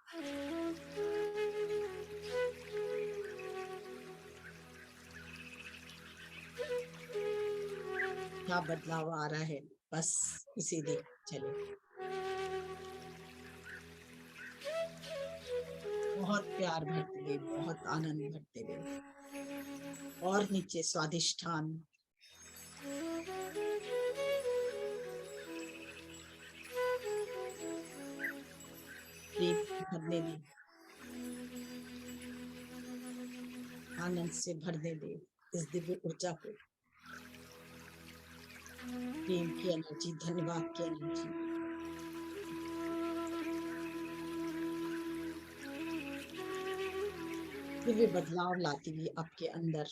क्या बदलाव आ रहा है, बस इसे देख चले। बहुत प्यार भरते हुए, बहुत आनंद भरते हुए। और नीचे स्वादिष्ठान, भरने दे, आनंद से भरने दे इस दिव्य ऊर्जा को, प्रेम की एनर्जी, धन्यवाद की एनर्जी। दिव्य बदलाव लाती हुई आपके अंदर।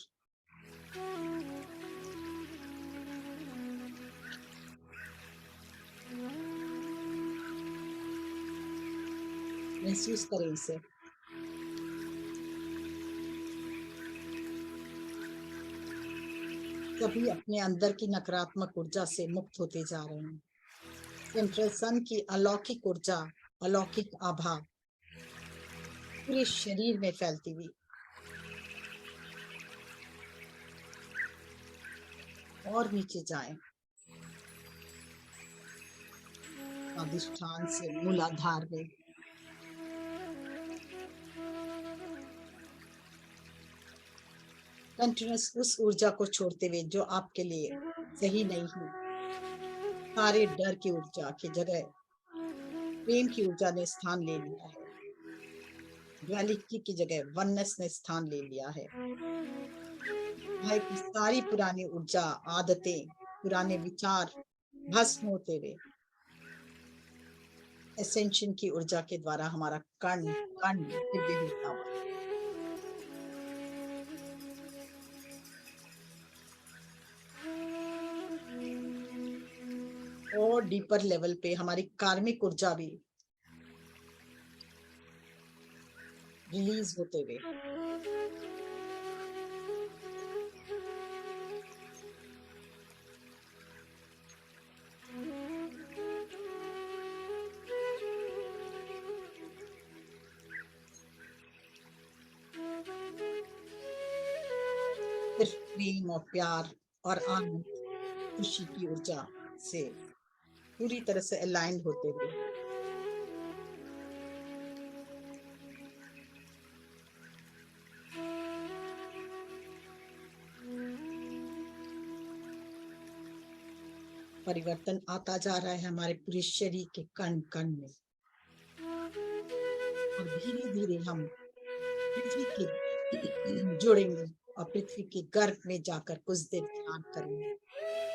महसूस करें इसे। सभी अपने अंदर की नकारात्मक ऊर्जा से मुक्त होते जा रहे हैं। सेंट्रल सन की अलौकिक ऊर्जा, अलौकिक आभा पूरे शरीर में फैलती हुई। और नीचे जाएं, अधिष्ठान से मूलाधार में। कंटिन्यूस उस ऊर्जा को छोड़ते हुए जो आपके लिए सही नहीं है। सारे डर की ऊर्जा की जगह प्रेम की ऊर्जा ने स्थान ले लिया है, ड्युअलिटी की जगह वननेस ने स्थान ले लिया है। भाई की सारी पुरानी ऊर्जा, आदतें, पुराने विचार भस्म होते हुए एसेंशन की ऊर्जा के द्वारा हमारा कण कण दिव्य होता हुआ। और डीपर लेवल पे हमारी कार्मिक ऊर्जा भी रिलीज होते हुए सिर्फ प्रेम और प्यार और आनंद, खुशी की ऊर्जा से पूरी तरह से अलाइन होते हुए परिवर्तन आता जा रहा है हमारे पूरे शरीर के कण कण में, और धीरे धीरे हम पृथ्वी के जुड़ेंगे और पृथ्वी के गर्भ में जाकर कुछ देर ध्यान करेंगे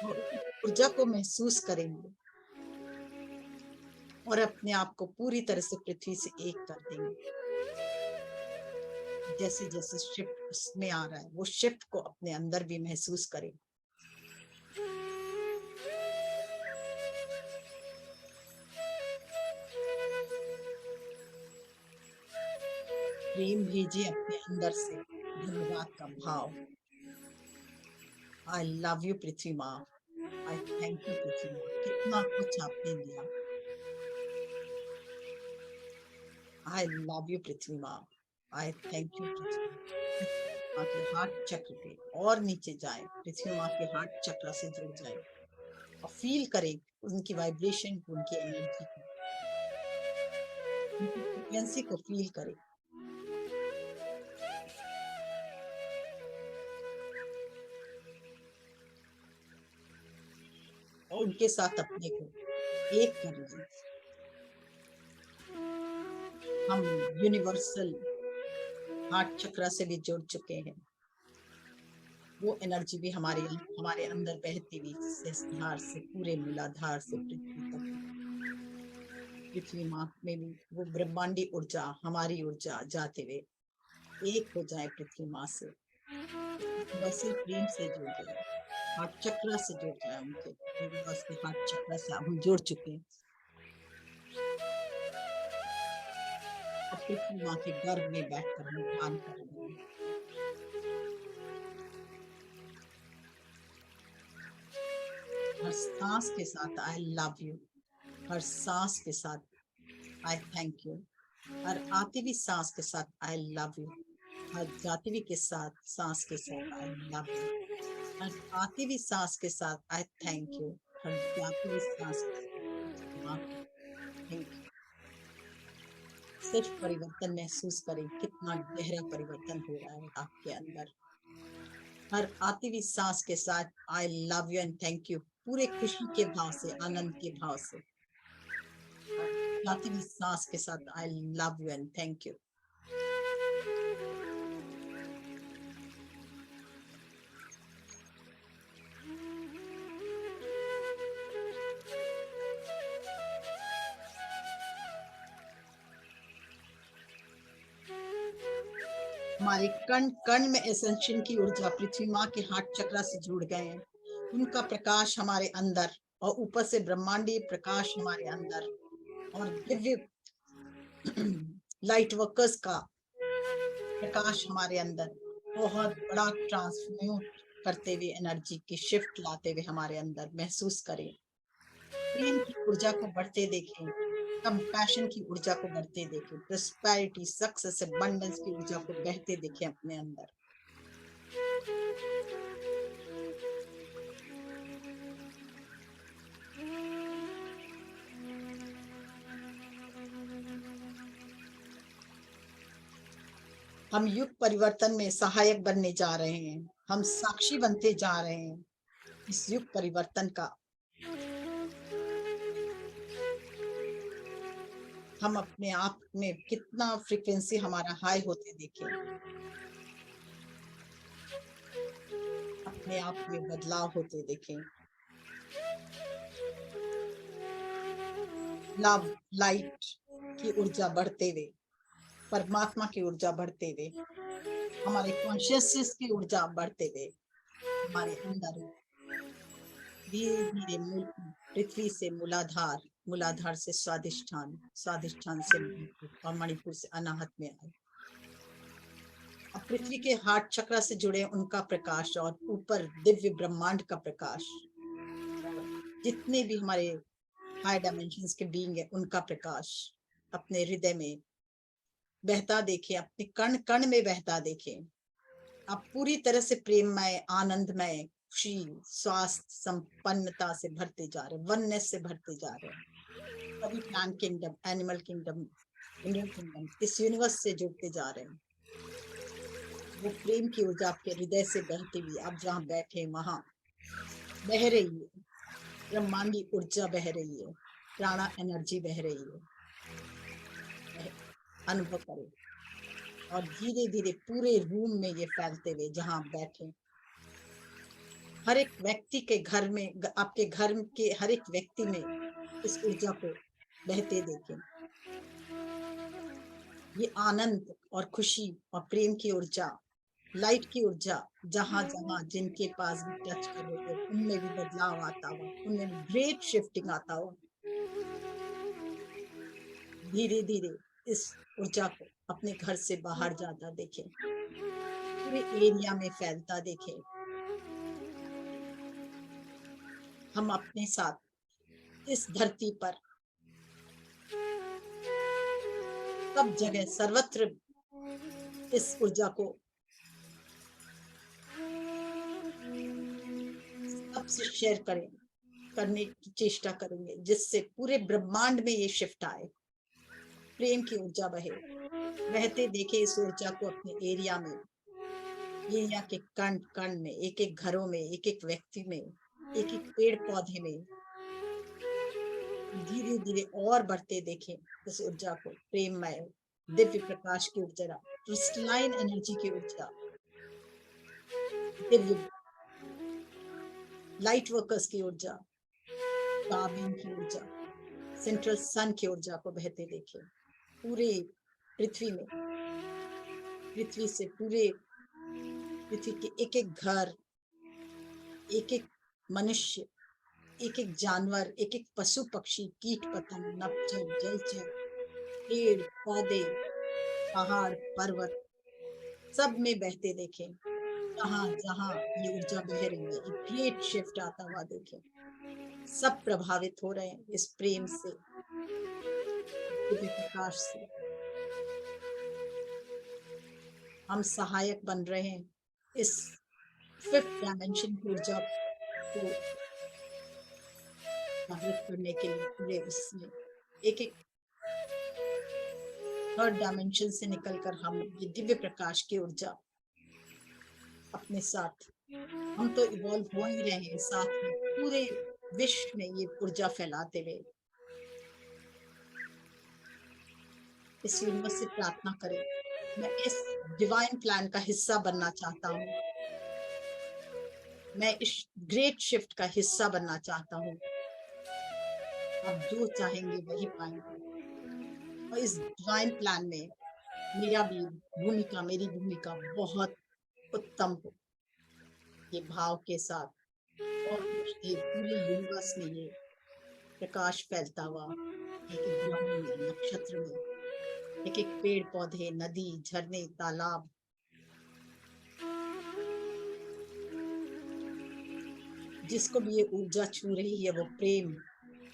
और ऊर्जा को महसूस करेंगे और अपने आप को पूरी तरह से पृथ्वी से एक कर देंगे। जैसे जैसे शिफ्ट उसमें आ रहा है, वो शिफ्ट को अपने अंदर भी महसूस करें। प्रेम भेजिए अपने अंदर से, धन्यवाद का भाव। आई लव यू पृथ्वी माँ, आई थैंक यू पृथ्वी माँ, कितना कुछ आपने दिया। आई लव यू पृथ्वी माँ, आई थैंक यू पृथ्वी माँ के हार्ट चक्र पे और नीचे जाए, पृथ्वी माँ के हार्ट चक्र से जुड़ जाए और फील करें उनकी वाइब्रेशन को, उनकी एनर्जी को, उनकी फ्रीक्वेंसी को फील करें। और उनके साथ अपने को एक कर लें। हम यूनिवर्सल हार्ट चक्र से भी जुड़ चुके हैं, वो एनर्जी भी हमारे अंदर बहती हुई सहस्त्रार से पूरे मूलाधार से पृथ्वी तक, पृथ्वी माँ में भी वो ब्रह्मांडी ऊर्जा, हमारी ऊर्जा जाते हुए एक हो जाए पृथ्वी माँ से, वैसे प्रेम से जुड़ जाए, हार्ट चक्र से जुड़ जाए, उनके यूनिवर्स के हार्ट चक्र से हम जुड़ चुके हैं। अब पृथ्वी माँ के गर्भ में बैठकर हम ध्यान कर रहे हैं। हर सांस के साथ आई लव यू, हर सांस के साथ आई थैंक यू, हर आती हुई सांस के साथ आई लव यू, हर जाती हुई के साथ सांस के साथ आई लव यू, हर आती हुई सांस के साथ आई थैंक यू, हर जाती हुई सांस के साथ थैंक यू। सिर्फ परिवर्तन महसूस करें, कितना गहरा परिवर्तन हो रहा है आपके अंदर। हर आती हुई सांस के साथ I love you and thank you, पूरे खुशी के भाव से, आनंद के भाव से। जाती हुई सांस के साथ I love you and thank you. हमारे कण कण में एसेंशन की ऊर्जा पृथ्वी माँ के हार्ट चक्र से जुड़ गए हैं, उनका प्रकाश हमारे अंदर और ऊपर से ब्रह्मांडीय प्रकाश हमारे अंदर, और दिव्य लाइट वर्कर्स का प्रकाश हमारे अंदर बहुत बड़ा ट्रांसम्यूट करते हुए, एनर्जी की शिफ्ट लाते हुए हमारे अंदर महसूस करें। प्रेम की ऊर्जा को बढ़ते देखें, कंपैशन की ऊर्जा को बढ़ते देखें, प्रॉस्पेरिटी, सक्सेस, अबंडेंस की ऊर्जा को बहते देखें अपने अंदर। हम युग परिवर्तन में सहायक बनने जा रहे हैं, हम साक्षी बनते जा रहे हैं इस युग परिवर्तन का। हम अपने आप में कितना फ्रीक्वेंसी हमारा हाई होते देखें, अपने आप में बदलाव होते देखें। लव लाइट की ऊर्जा बढ़ते हुए, परमात्मा की ऊर्जा बढ़ते हुए, हमारे कॉन्शियसनेस की ऊर्जा बढ़ते हुए हमारे अंदर धीरे धीरे पृथ्वी से मूलाधार, मूलाधार से स्वादिष्ठान, स्वादिष्ठान से मणिपुर और मणिपुर से अनाहत में आए। अब पृथ्वी के हार्ट चक्र से जुड़े उनका प्रकाश और ऊपर दिव्य ब्रह्मांड का प्रकाश, जितने भी हमारे हाई डायमेंशंस के बीइंग है उनका प्रकाश अपने हृदय में बहता देखें, अपने कण कण में बहता देखें। आप पूरी तरह से प्रेममय, आनंदमय, खुशी, स्वास्थ्य, संपन्नता से भरते जा रहे हैं, वननेस से भरते जा रहे हैं। सभी plant kingdom, animal kingdom, mineral kingdom इस यूनिवर्स से जुड़ते जा रहे हैं। वो प्रेम की ऊर्जा आपके हृदय से बहती हुई आप जहाँ बैठे वहां बह रही है। ब्रह्मांडी ऊर्जा बह रही है, प्राणा एनर्जी बह रही है। अनुभव करें और धीरे धीरे पूरे रूम में ये फैलते हुए जहां आप बैठे, हर एक व्यक्ति के घर में, आपके घर के हर एक व्यक्ति में इस ऊर्जा को बहते देखें। ये आनंद और खुशी और प्रेम की ऊर्जा, लाइट की ऊर्जा, जहां जहां जिनके पास भी टच कर रहे थे उनमें भी बदलाव आता हुआ, उनमें भी ग्रेट शिफ्टिंग आता हुआ। धीरे धीरे इस ऊर्जा को अपने घर से बाहर जाता देखें, पूरे एरिया में फैलता देखें। हम अपने साथ इस धरती पर सब जगह सर्वत्र इस ऊर्जा को सबसे शेयर करने की चेष्टा करेंगे, जिससे पूरे ब्रह्मांड में ये शिफ्ट आए, प्रेम की ऊर्जा बहते देखे इस ऊर्जा को अपने एरिया में, एरिया के कण कण में, एक एक घरों में, एक एक व्यक्ति में, एक एक पेड़ पौधे में। धीरे धीरे और बढ़ते देखें इस ऊर्जा को, प्रेममय दिव्य प्रकाश की ऊर्जा, क्रिस्टलाइन एनर्जी की ऊर्जा, दिव्य लाइट वर्कर्स की ऊर्जा, काबिन की ऊर्जा, सेंट्रल सन की ऊर्जा को बहते देखें पूरे पृथ्वी में, पृथ्वी से पूरे पृथ्वी के एक एक घर, एक एक मनुष्य, एक एक जानवर, एक एक पशु पक्षी, कीट पतंग, नभचर, जलचर, पेड़ पौधे, पहाड़ पर्वत, सब में बहते देखें। जहां जहां ये ऊर्जा बह रही है, एक ग्रेट शिफ्ट आता हुआ देखें। सब प्रभावित हो रहे हैं इस प्रेम से, दिव्य प्रकाश से। हम सहायक बन रहे हैं इस फिफ्थ डायमेंशन की ऊर्जा को जागृत करने के लिए। पूरे उसमें एक एक थर्ड डायमेंशन से निकलकर हम ये दिव्य प्रकाश की ऊर्जा अपने साथ, हम तो इवॉल्व हो ही रहे हैं, साथ में पूरे विश्व में ये ऊर्जा फैलाते हुए। इस यूनिवर्स से प्रार्थना करें, मैं इस डिवाइन प्लान का हिस्सा बनना चाहता हूँ, मैं इस ग्रेट शिफ्ट का हिस्सा बनना चाहता हूँ। आप जो चाहेंगे वही पाएंगे, और इस डिवाइन प्लान में मेरी भूमिका बहुत उत्तम हो। ये भाव के साथ और ये पूरे यूनिवर्स में ये प्रकाश फैलता हुआ, एक एक ग्रह में, नक्षत्र में, एक एक पेड़ पौधे, नदी, झरने, तालाब, जिसको भी ये ऊर्जा छू रही है वो प्रेम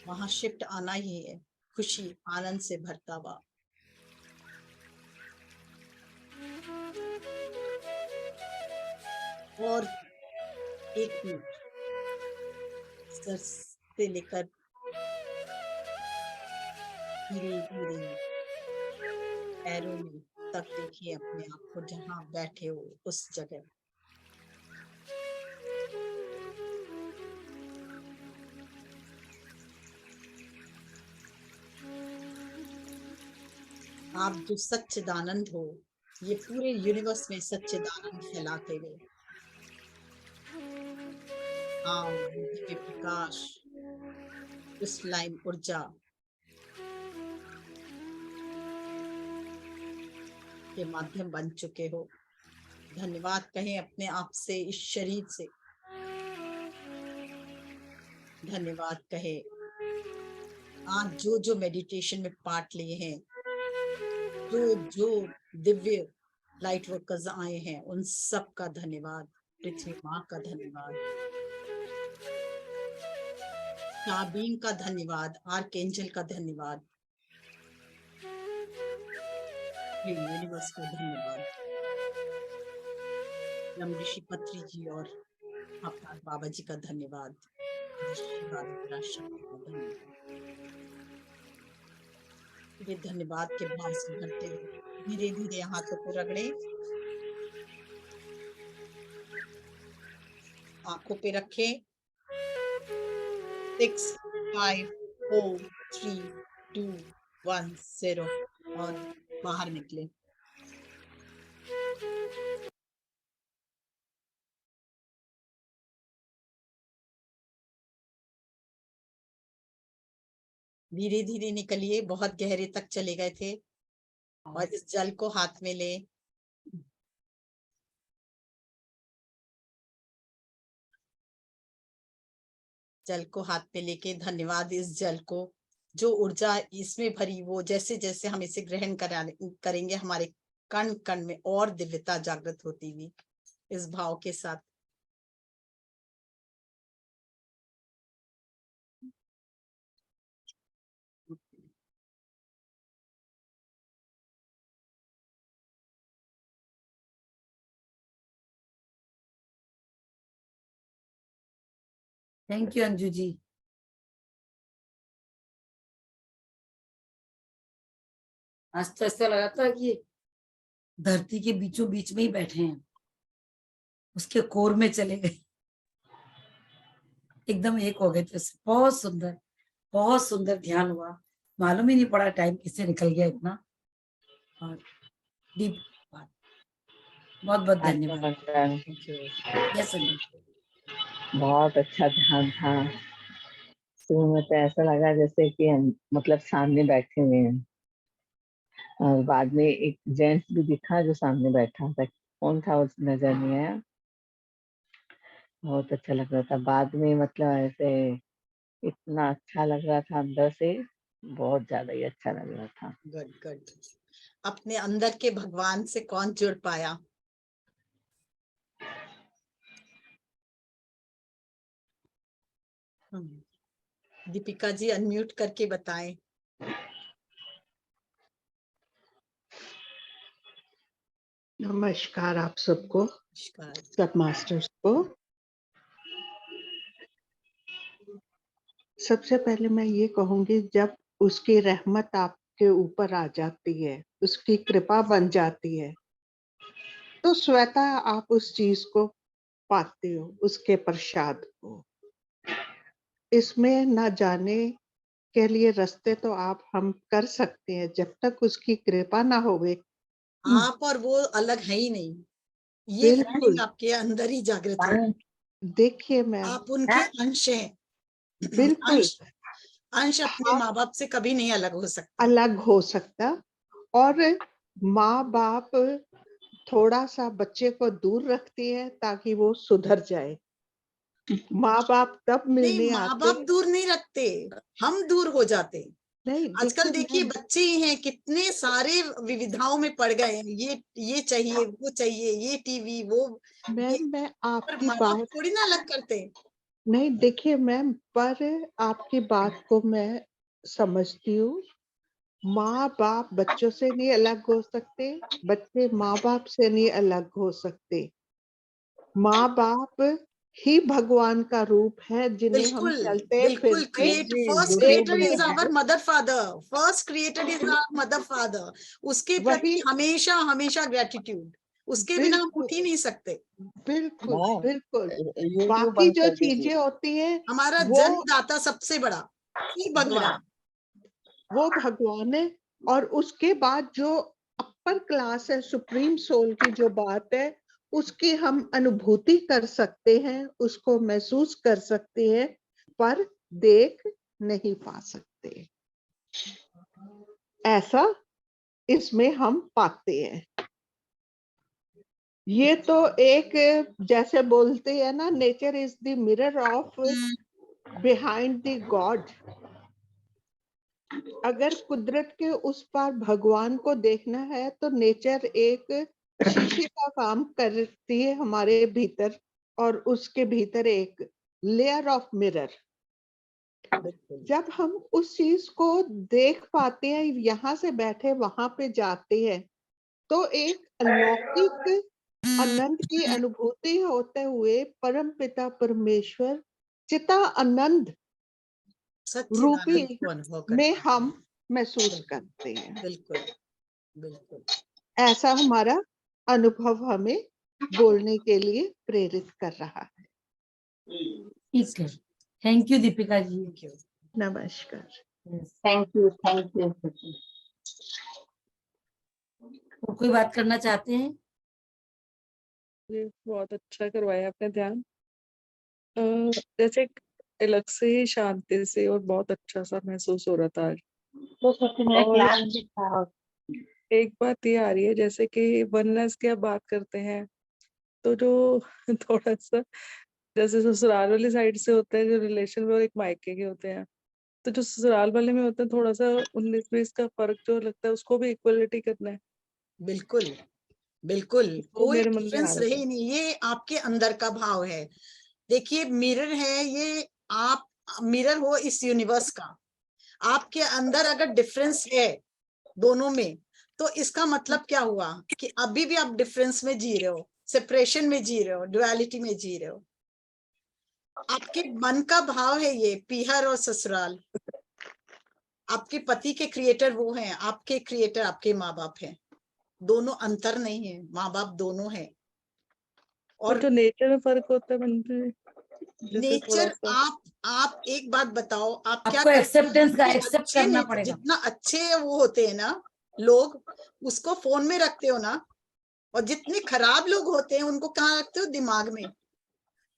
वहां शिफ्ट आना ही है, खुशी आनंद से भरता हुआ। और एक मिनट, सर से लेकर धीरे धीरे पैरों में तक देखिए अपने आप को, जहां बैठे हो उस जगह। आप जो सच्चिदानंद हो, ये पूरे यूनिवर्स में सच्चिदानंद फैलाते हुए, हाँ, दिव्य प्रकाश, क्रिस्टलाइन ऊर्जा के माध्यम बन चुके हो। धन्यवाद कहें अपने आप से, इस शरीर से धन्यवाद कहे। आज जो जो मेडिटेशन में पार्ट लिए हैं, जो जो दिव्य लाइट वर्कर्स आए हैं, उन सब का धन्यवाद, पृथ्वी माँ का धन्यवाद, काबीन का धन्यवाद, आर्कएंजल का धन्यवाद, यूनिवर्स का धन्यवाद, ब्रह्म ऋषि पत्री जी और अवतार बाबा जी का धन्यवाद, शक्ति का धन्यवाद। ये धन्यवाद के भाव से भरते हुए धीरे धीरे हाथों को रगड़े, आंखों पे रखें 6, 5, 4, 3, 2, 1, 0 और बाहर निकले। धीरे धीरे निकलिए, बहुत गहरे तक चले गए थे और इस जल को हाथ में ले। जल को हाथ में लेके धन्यवाद इस जल को, जो ऊर्जा इसमें भरी वो जैसे जैसे हम इसे ग्रहण करेंगे हमारे कण कण में और दिव्यता जागृत होती हुई, इस भाव के साथ। Thank you Anju ji. आज तो ऐसा लगा था कि धरती के बीचों बीच में ही बैठे हैं, उसके कोर में चले गए, एकदम एक हो गए थे। बहुत सुंदर ध्यान हुआ, मालूम ही नहीं पड़ा टाइम किससे निकल गया इतना। और डीप बहुत बहुत धन्यवाद। यस बहुत अच्छा ध्यान था। शुरू में तो ऐसा लगा जैसे कि हम मतलब सामने बैठे हुए हैं, और बाद में एक जेंट्स भी दिखा जो सामने बैठा था, कौन था उस नजर नहीं आया। बहुत अच्छा लग रहा था। बाद में मतलब ऐसे इतना अच्छा लग रहा था अंदर से, बहुत ज्यादा ही अच्छा लग रहा था। Good good. अपने अंदर के भगवान से कौन जुड़ पाया? दीपिका जी अनम्यूट करके बताएं। नमस्कार आप सबको, नमस्कार। सब मास्टर्स को। सबसे पहले मैं ये कहूंगी, जब उसकी रहमत आपके ऊपर आ जाती है, उसकी कृपा बन जाती है, तो स्वतः आप उस चीज को पाते हो, उसके प्रसाद को। इसमें ना जाने के लिए रास्ते तो हम कर सकते हैं, जब तक उसकी कृपा ना होवे। आप और वो अलग है ही नहीं, ये बिल्कुल। फीलिंग आपके अंदर ही जागृत है। देखिए मैम, आप उनके अंश हैं। बिल्कुल। अंश अंश अपने माँ बाप से कभी नहीं अलग हो सकता। अलग हो सकता। और माँ बाप थोड़ा सा बच्चे को दूर रखती है ताकि वो सुधर जाए। माँ बाप तब नहीं, मिलने माँ आते। बाप दूर नहीं रखते, हम दूर हो जाते। नहीं, आजकल देखिए बच्चे ही हैं, कितने सारे विविधाओं में पड़ गए हैं। ये चाहिए, वो चाहिए, ये टीवी, वो ये, मैम मैं पर आपकी माँ बाप बात थोड़ी ना अलग करते। नहीं, देखिए मैम, पर आपकी बात को मैं समझती हूँ। माँ बाप बच्चों से नहीं अलग हो सकते, बच्चे माँ बाप से नहीं अलग हो सकते। माँ बाप ही भगवान का रूप है, जिन्हें हम बिल्कुल चलते बिल्कुल। फिरते फर्स्ट क्रिएटर देखते इज हैं। Our mother father, first creator is our mother father. उसके प्रति वही, हमेशा हमेशा ग्रेटिट्यूड, उसके बिना हम उठ ही नहीं सकते। बिल्कुल बिल्कुल। यूट्यूब बाकी बंद जो कर दीजिए। चीजें होती हैं हमारा वो जन्मदाता सबसे बड़ा फिर भगवान। वो भगवान है। और उसके बाद जो अपर क्लास है, सुप्रीम सोल की जो बात है, उसकी हम अनुभूति कर सकते हैं, उसको महसूस कर सकते हैं, पर देख नहीं पा सकते। ऐसा इसमें हम पाते हैं। ये तो एक, जैसे बोलते हैं ना, nature is the mirror of behind the God. अगर कुदरत के उस पार भगवान को देखना है तो नेचर एक शीशे का काम करती है हमारे भीतर, और उसके भीतर एक लेयर ऑफ मिरर। जब हम उस चीज को देख पाते हैं, यहाँ से बैठे वहां पे जाते हैं, तो एक अलौकिक आनंद की अनुभूति होते हुए परम पिता परमेश्वर चिता आनंद रूपी सच्चिदानंद को अनुभव करते में हैं। हम महसूस करते हैं। बिल्कुल बिल्कुल। ऐसा हमारा अनुभव हमें बोलने के लिए प्रेरित कर रहा है। ठीक है, thank you Deepika ji. Thank you. नमस्कार। Thank you, thank you. और कोई बात करना चाहते हैं? जी, बहुत अच्छा करवाया आपने ध्यान। जैसे एक अलग से ही शांति से और बहुत अच्छा सा महसूस हो रहा था आज। तो सोचिए मेरा और क्लास भी था। एक बात ये आ रही है, जैसे कि वननेस की आप बात करते हैं, तो जो थोड़ा सा जैसे ससुराल वाली साइड से होते हैं जो रिलेशन में, और एक मायके के होते हैं, तो जो ससुराल वाले में होते हैं थोड़ा सा 19-20 का फर्क जो लगता है, उसको भी इक्वलिटी करना है। बिल्कुल बिल्कुल, वो कोई मेरे मन में आ डिफरेंस रहा रहे था। ही नहीं, ये आपके अंदर का भाव है। देखिए मिरर है ये, आप मिरर हो इस यूनिवर्स का। आपके अंदर अगर डिफरेंस है दोनों में, तो इसका मतलब क्या हुआ कि अभी भी आप डिफरेंस में जी रहे हो, सेपरेशन में जी रहे हो, डुअलिटी में जी रहे हो। आपके मन का भाव है ये पीहर और ससुराल। आपके पति के क्रिएटर वो हैं, आपके क्रिएटर आपके माँ बाप हैं। दोनों अंतर नहीं है, माँ बाप दोनों हैं। और और जो नेचर में फर्क होता है मंजू जी, जैसे थोड़ा नेचर, सा आप एक बात बताओ, आप क्या आपको करते हो? एक्सेप्टेंस का जितने एक्सेप्ट अच्छे करना पड़ेगा। जितना अच्छे वो होते हैं ना लोग, उसको फोन में रखते हो ना, और जितने खराब लोग होते हैं उनको कहाँ रखते हो? दिमाग में,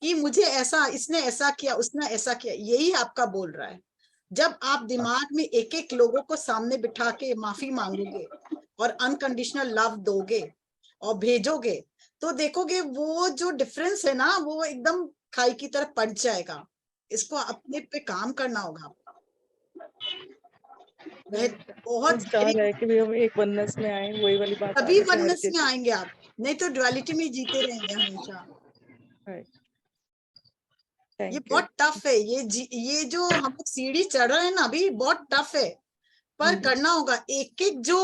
कि मुझे ऐसा, इसने ऐसा किया, उसने ऐसा किया। यही आपका बोल रहा है। जब आप दिमाग में एक एक लोगों को सामने बिठा के माफी मांगोगे और अनकंडीशनल लव दोगे और भेजोगे, तो देखोगे वो जो डिफरेंस है ना, वो एकदम खाई की तरफ पड़ जाएगा। इसको अपने पे काम करना होगा। वह बहुत बस चाह रहा है कि भी हम एक वननेस में आए, वही वाली बात आ तभी रही थी हर वननेस किसी। में आएंगे आप, नहीं तो डुअलिटी में जीते रहेंगे हमेशा। ये थैंक यू। बहुत टफ है, ये जो हम लोग सीढ़ी चढ़ रहे हैं ना, अभी बहुत टफ है, पर करना होगा। एक एक जो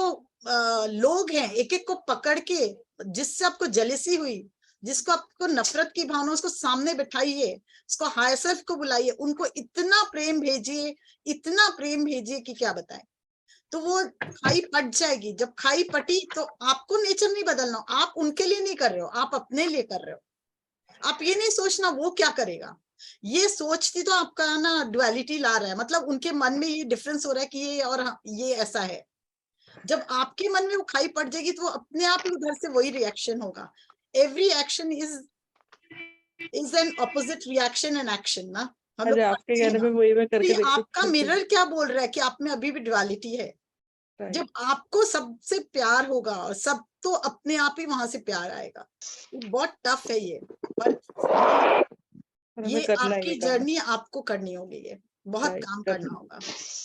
लोग हैं, एक एक को पकड़ के, जिससे आपको जेलेसी हुई, जिसको आपको नफरत की भावना, उसको सामने बिठाइए, उसको हायर सेल्फ को बुलाइए, उनको इतना प्रेम भेजिए, इतना प्रेम भेजिए कि क्या बताएं। तो वो खाई पट जाएगी। जब खाई पटी तो आपको नेचर नहीं बदलना, आप उनके लिए नहीं कर रहे हो, आप अपने लिए कर रहे हो। आप ये नहीं सोचना वो क्या करेगा, ये सोचती तो आपका ना डुअलिटी ला रहा है। मतलब उनके मन में ये डिफरेंस हो रहा है कि ये और ये ऐसा है। जब आपके मन में वो खाई पड़ जाएगी तो अपने आप ही उधर से वही रिएक्शन होगा। Every action is an opposite reaction and action ना, हम लोग आपके समझिए कहने ना। में वही मैं तो करके ये देखती आपका हूँ। मिरर क्या बोल रहा है कि आप में अभी भी डुअलिटी है। जब आपको सबसे प्यार होगा और सब, तो अपने आप ही वहां से प्यार आएगा। बहुत टफ है ये, पर ये करना आपकी है काम। जर्नी आपको करनी होगी, ये बहुत काम करना होगा।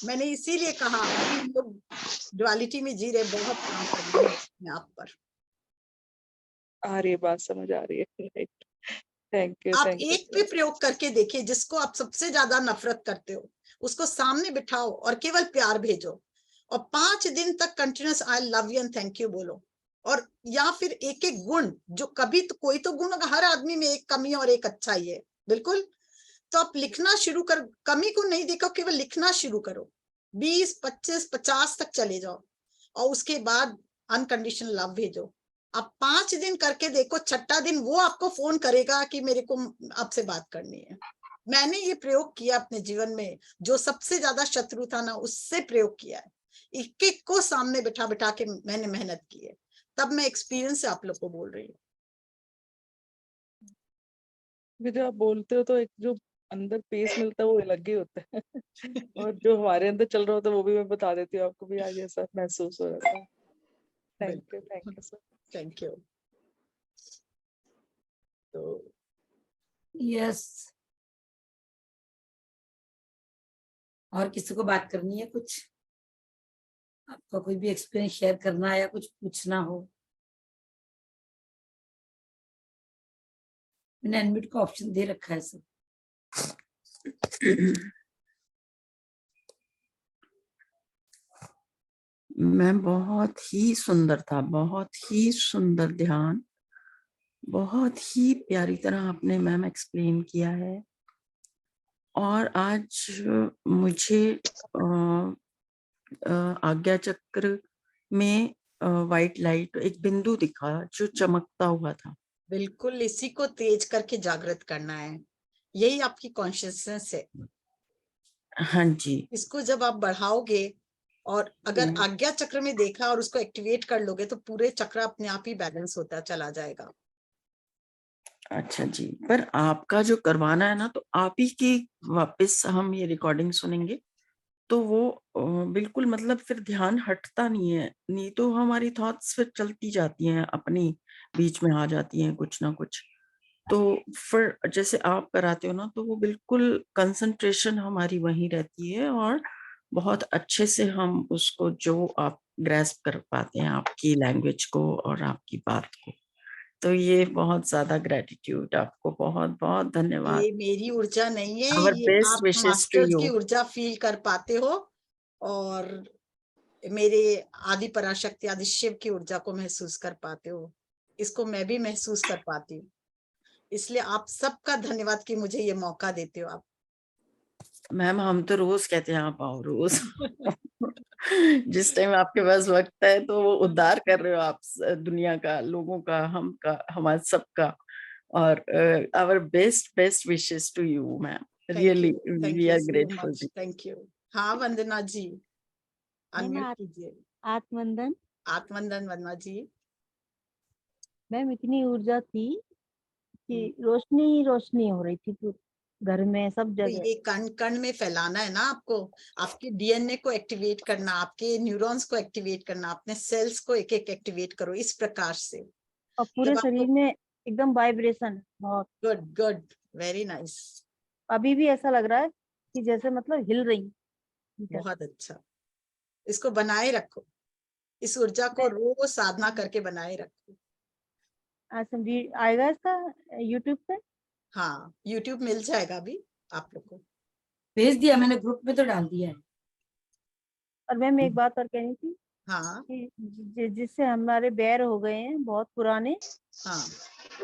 मैंने इसीलिए कहा अभी हम लोग डुअलिटी में जी रहे, बहुत काम करना है अपने आप पर। आ रही है बात, समझ आ रही है। थैंक यू, आप थैंक एक यू। पे प्रयोग करके देखिए, जिसको आप सबसे ज्यादा नफरत करते हो उसको सामने बिठाओ और केवल प्यार भेजो, और 5 दिन तक continuous I love you and thank you बोलो। और या फिर एक एक गुण, जो कभी तो कोई तो गुण, हर आदमी में एक कमी और एक अच्छाई है, बिल्कुल। तो आप लिखना शुरू कर, कमी को नहीं देखो, केवल लिखना शुरू करो। 20, 25, 50 तक चले जाओ, और उसके बाद अनकंडीशनल लव भेजो। आप 5 दिन करके देखो, छठा दिन वो आपको फोन करेगा कि मेरे को आपसे बात करनी है। मैंने ये प्रयोग किया अपने जीवन में, जो सबसे ज्यादा शत्रु था ना, उससे प्रयोग किया है। एक एक को सामने बिठा बिठा के मैंने मेहनत की है, तब मैं एक्सपीरियंस से आप लोग को बोल रही हूँ। जब आप बोलते हो तो एक जो अंदर पीस मिलता है वो अलग ही होता है। और जो हमारे अंदर चल रहा होता है वो भी मैं बता देती हूँ आपको भी, आज ऐसा महसूस हो रहा था। Thank you sir. Thank you. तो यस, और किसी को बात करनी है? कुछ आपका कोई भी एक्सपीरियंस शेयर करना है या कुछ पूछना हो? मैंने अनम्यूट का ऑप्शन दे रखा है सब। मैं बहुत ही सुंदर था, बहुत ही सुंदर ध्यान, बहुत ही प्यारी तरह आपने मैम एक्सप्लेन किया है। और आज मुझे आज्ञा चक्र में वाइट लाइट एक बिंदु दिखा जो चमकता हुआ था। बिल्कुल इसी को तेज करके जागृत करना है। यही आपकी कॉन्शियसनेस है। हाँ जी। इसको जब आप बढ़ाओगे और अगर आज्ञा चक्र में देखा और उसको एक्टिवेट कर लोगे तो पूरे चक्र अपने आप ही बैलेंस होता चला जाएगा। अच्छा जी, पर आपका जो करवाना है ना, तो आप ही की वापस हम ये रिकॉर्डिंग सुनेंगे तो वो बिल्कुल मतलब फिर ध्यान हटता नहीं है, नहीं तो हमारी थॉट्स फिर चलती जाती हैं, अपनी बीच में आ जाती हैं कुछ ना कुछ। तो फिर जैसे आप कराते हो ना, तो वो बिल्कुल कंसंट्रेशन हमारी वहीं रहती है और बहुत अच्छे से हम उसको जो आप ग्रैस्प कर पाते हैं आपकी लैंग्वेज को और आपकी बात को। तो ये बहुत ज्यादा ग्रेटिट्यूड, आपको बहुत बहुत धन्यवाद। ये मेरी ऊर्जा नहीं है, आवर ये बेस्ट आप विशेस टू मास्टर्स यू। की ऊर्जा फील कर पाते हो और मेरे आदि पराशक्ति आदि शिव की ऊर्जा को महसूस कर पाते हो। इसको मैं भी महसूस कर पाती हूँ, इसलिए आप सबका धन्यवाद कि मुझे ये मौका देते हो आप। मैम हम तो रोज कहते हैं आप आओ रोज। जिस टाइम आपके पास वक्त है तो वो उद्धार कर रहे हो आप दुनिया का, लोगों का, हम का, हमारे सबका। और our best best wishes to you ma'am, really thank we you are so grateful. Much, thank you. हाँ वंदना जी, मैम अनम्यूट कीजिए। आत्मवंदन। आत्मवंदन वंदना जी। मैम इतनी ऊर्जा थी कि रोशनी ही रोशनी हो रही थी पूरे घर में, सब तो जगह। ये कण कण में फैलाना है ना आपको, आपके डीएनए को एक्टिवेट करना, आपके न्यूरॉन्स को एक्टिवेट करना, अपने सेल्स को एक एक एक्टिवेट करो इस प्रकार से। और पूरे जब आपको शरीर में एकदम वाइब्रेशन बहुत। गुड गुड, वेरी नाइस, अभी भी ऐसा लग रहा है कि जैसे मतलब हिल रही भीतर। बहुत अच्छा। इसको बनाए रखो, इस ऊर्जा को रोज साधना करके बनाए रखो। आएगा इसका यूट्यूब पे? हाँ यूट्यूब मिल जाएगा अभी आप लोग को। भेज दिया मैंने, ग्रुप में तो डाल दिया है। और मैम एक बात और कहनी थी हाँ कि जिससे हमारे बैर हो गए हैं बहुत पुराने, हाँ।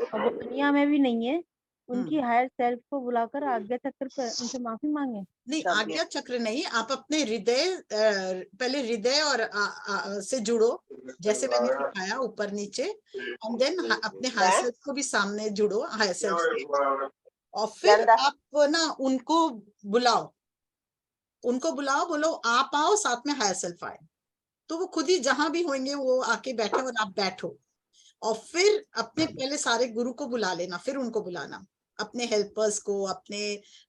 और वो दुनिया में भी नहीं है, उनकी हम्म। हायर सेल्फ को बुलाकर आज्ञा चक्र पर उनसे माफी मांगे। नहीं आज्ञा चक्र नहीं, आप अपने हृदय पहले हृदय और से जुड़ो, जैसे मैंने सिखाया ऊपर नीचे, एंड देन अपने हायर सेल्फ को भी सामने जुड़ो हायर सेल्फ से, और फिर आप ना उनको बुलाओ, बोलो आप आओ, साथ में हायर सेल्फ आए, तो वो खुद ही जहां भी होंगे वो आके बैठे और आप बैठो। और फिर अपने पहले सारे गुरु को बुला लेना, फिर उनको बुलाना, अपने हेल्पर्स को, अपने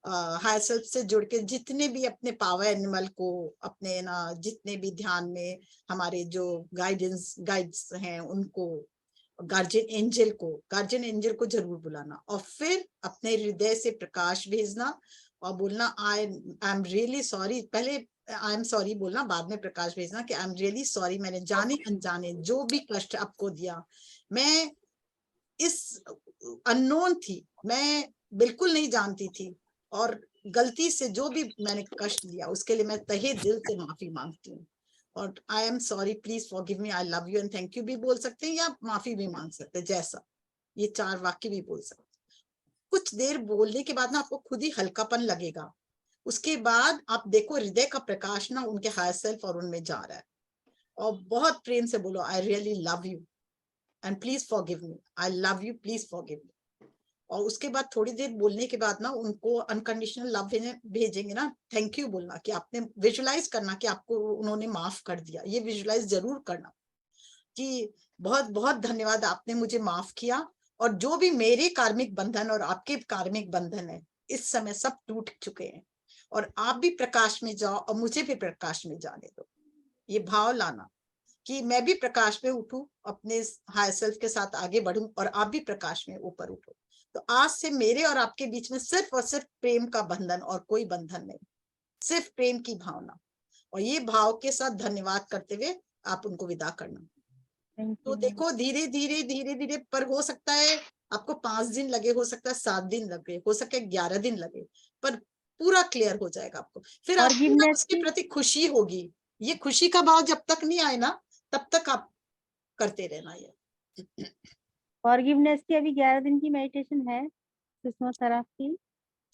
हायर सेल्फ से जुड़ के जितने भी अपने पावर एनिमल को, अपने ना जितने भी ध्यान में हमारे जो गाइड्स हैं उनको, गार्जियन एंजल को जरूर बुलाना, और फिर अपने हृदय से प्रकाश भेजना और बोलना आई एम रियली सॉरी। पहले आई एम सॉरी बोलना, बाद में प्रकाश भेजना कि आई एम रियली सॉरी, मैंने जाने अनजाने जो भी कष्ट आपको दिया, मैं इस अननोन थी, मैं बिल्कुल नहीं जानती थी, और गलती से जो भी मैंने कष्ट दिया उसके लिए मैं तहे दिल से माफी मांगती हूँ, और I am sorry, please forgive me, I love you and thank you भी बोल सकते हैं, या माफी भी मांग सकते हैं, जैसा ये 4 वाक्य भी बोल सकते हैं। कुछ देर बोलने के बाद ना आपको खुद ही हल्कापन लगेगा, उसके बाद आप देखो हृदय का प्रकाश ना उनके हायर सेल्फ और उनमें जा रहा है, और बहुत प्रेम से बोलो I really love you and please forgive me, I love you, please forgive me. और उसके बाद थोड़ी देर बोलने के बाद ना उनको अनकंडीशनल लव भेजेंगे ना, थैंक यू बोलना, कि आपने विजुलाइज करना कि आपको उन्होंने माफ कर दिया, ये विजुलाइज जरूर करना कि बहुत बहुत धन्यवाद, आपने मुझे माफ किया, और जो भी मेरे कार्मिक बंधन और आपके कार्मिक बंधन है इस समय सब टूट चुके हैं, और आप भी प्रकाश में जाओ और मुझे भी प्रकाश में जाने दो। ये भाव लाना कि मैं भी प्रकाश में उठूं, अपने हायर सेल्फ के साथ आगे बढ़ूं, और आप भी प्रकाश में ऊपर उठो। तो आज से मेरे और आपके बीच में सिर्फ और सिर्फ प्रेम का बंधन और कोई बंधन नहीं, सिर्फ प्रेम की भावना, और ये भाव के साथ धन्यवाद करते हुए आप उनको विदा करना। तो देखो धीरे धीरे धीरे धीरे, पर हो सकता है आपको 5 दिन लगे, हो सकता है 7 दिन लगे, हो सकता है 11 दिन लगे, पर पूरा क्लियर हो जाएगा आपको। फिर आपको ना उसके प्रति खुशी होगी, ये खुशी का भाव जब तक नहीं आए ना तब तक आप करते रहना। ये फॉरगिवनेस की अभी 11 दिन की मेडिटेशन है सुषमा सराफ की।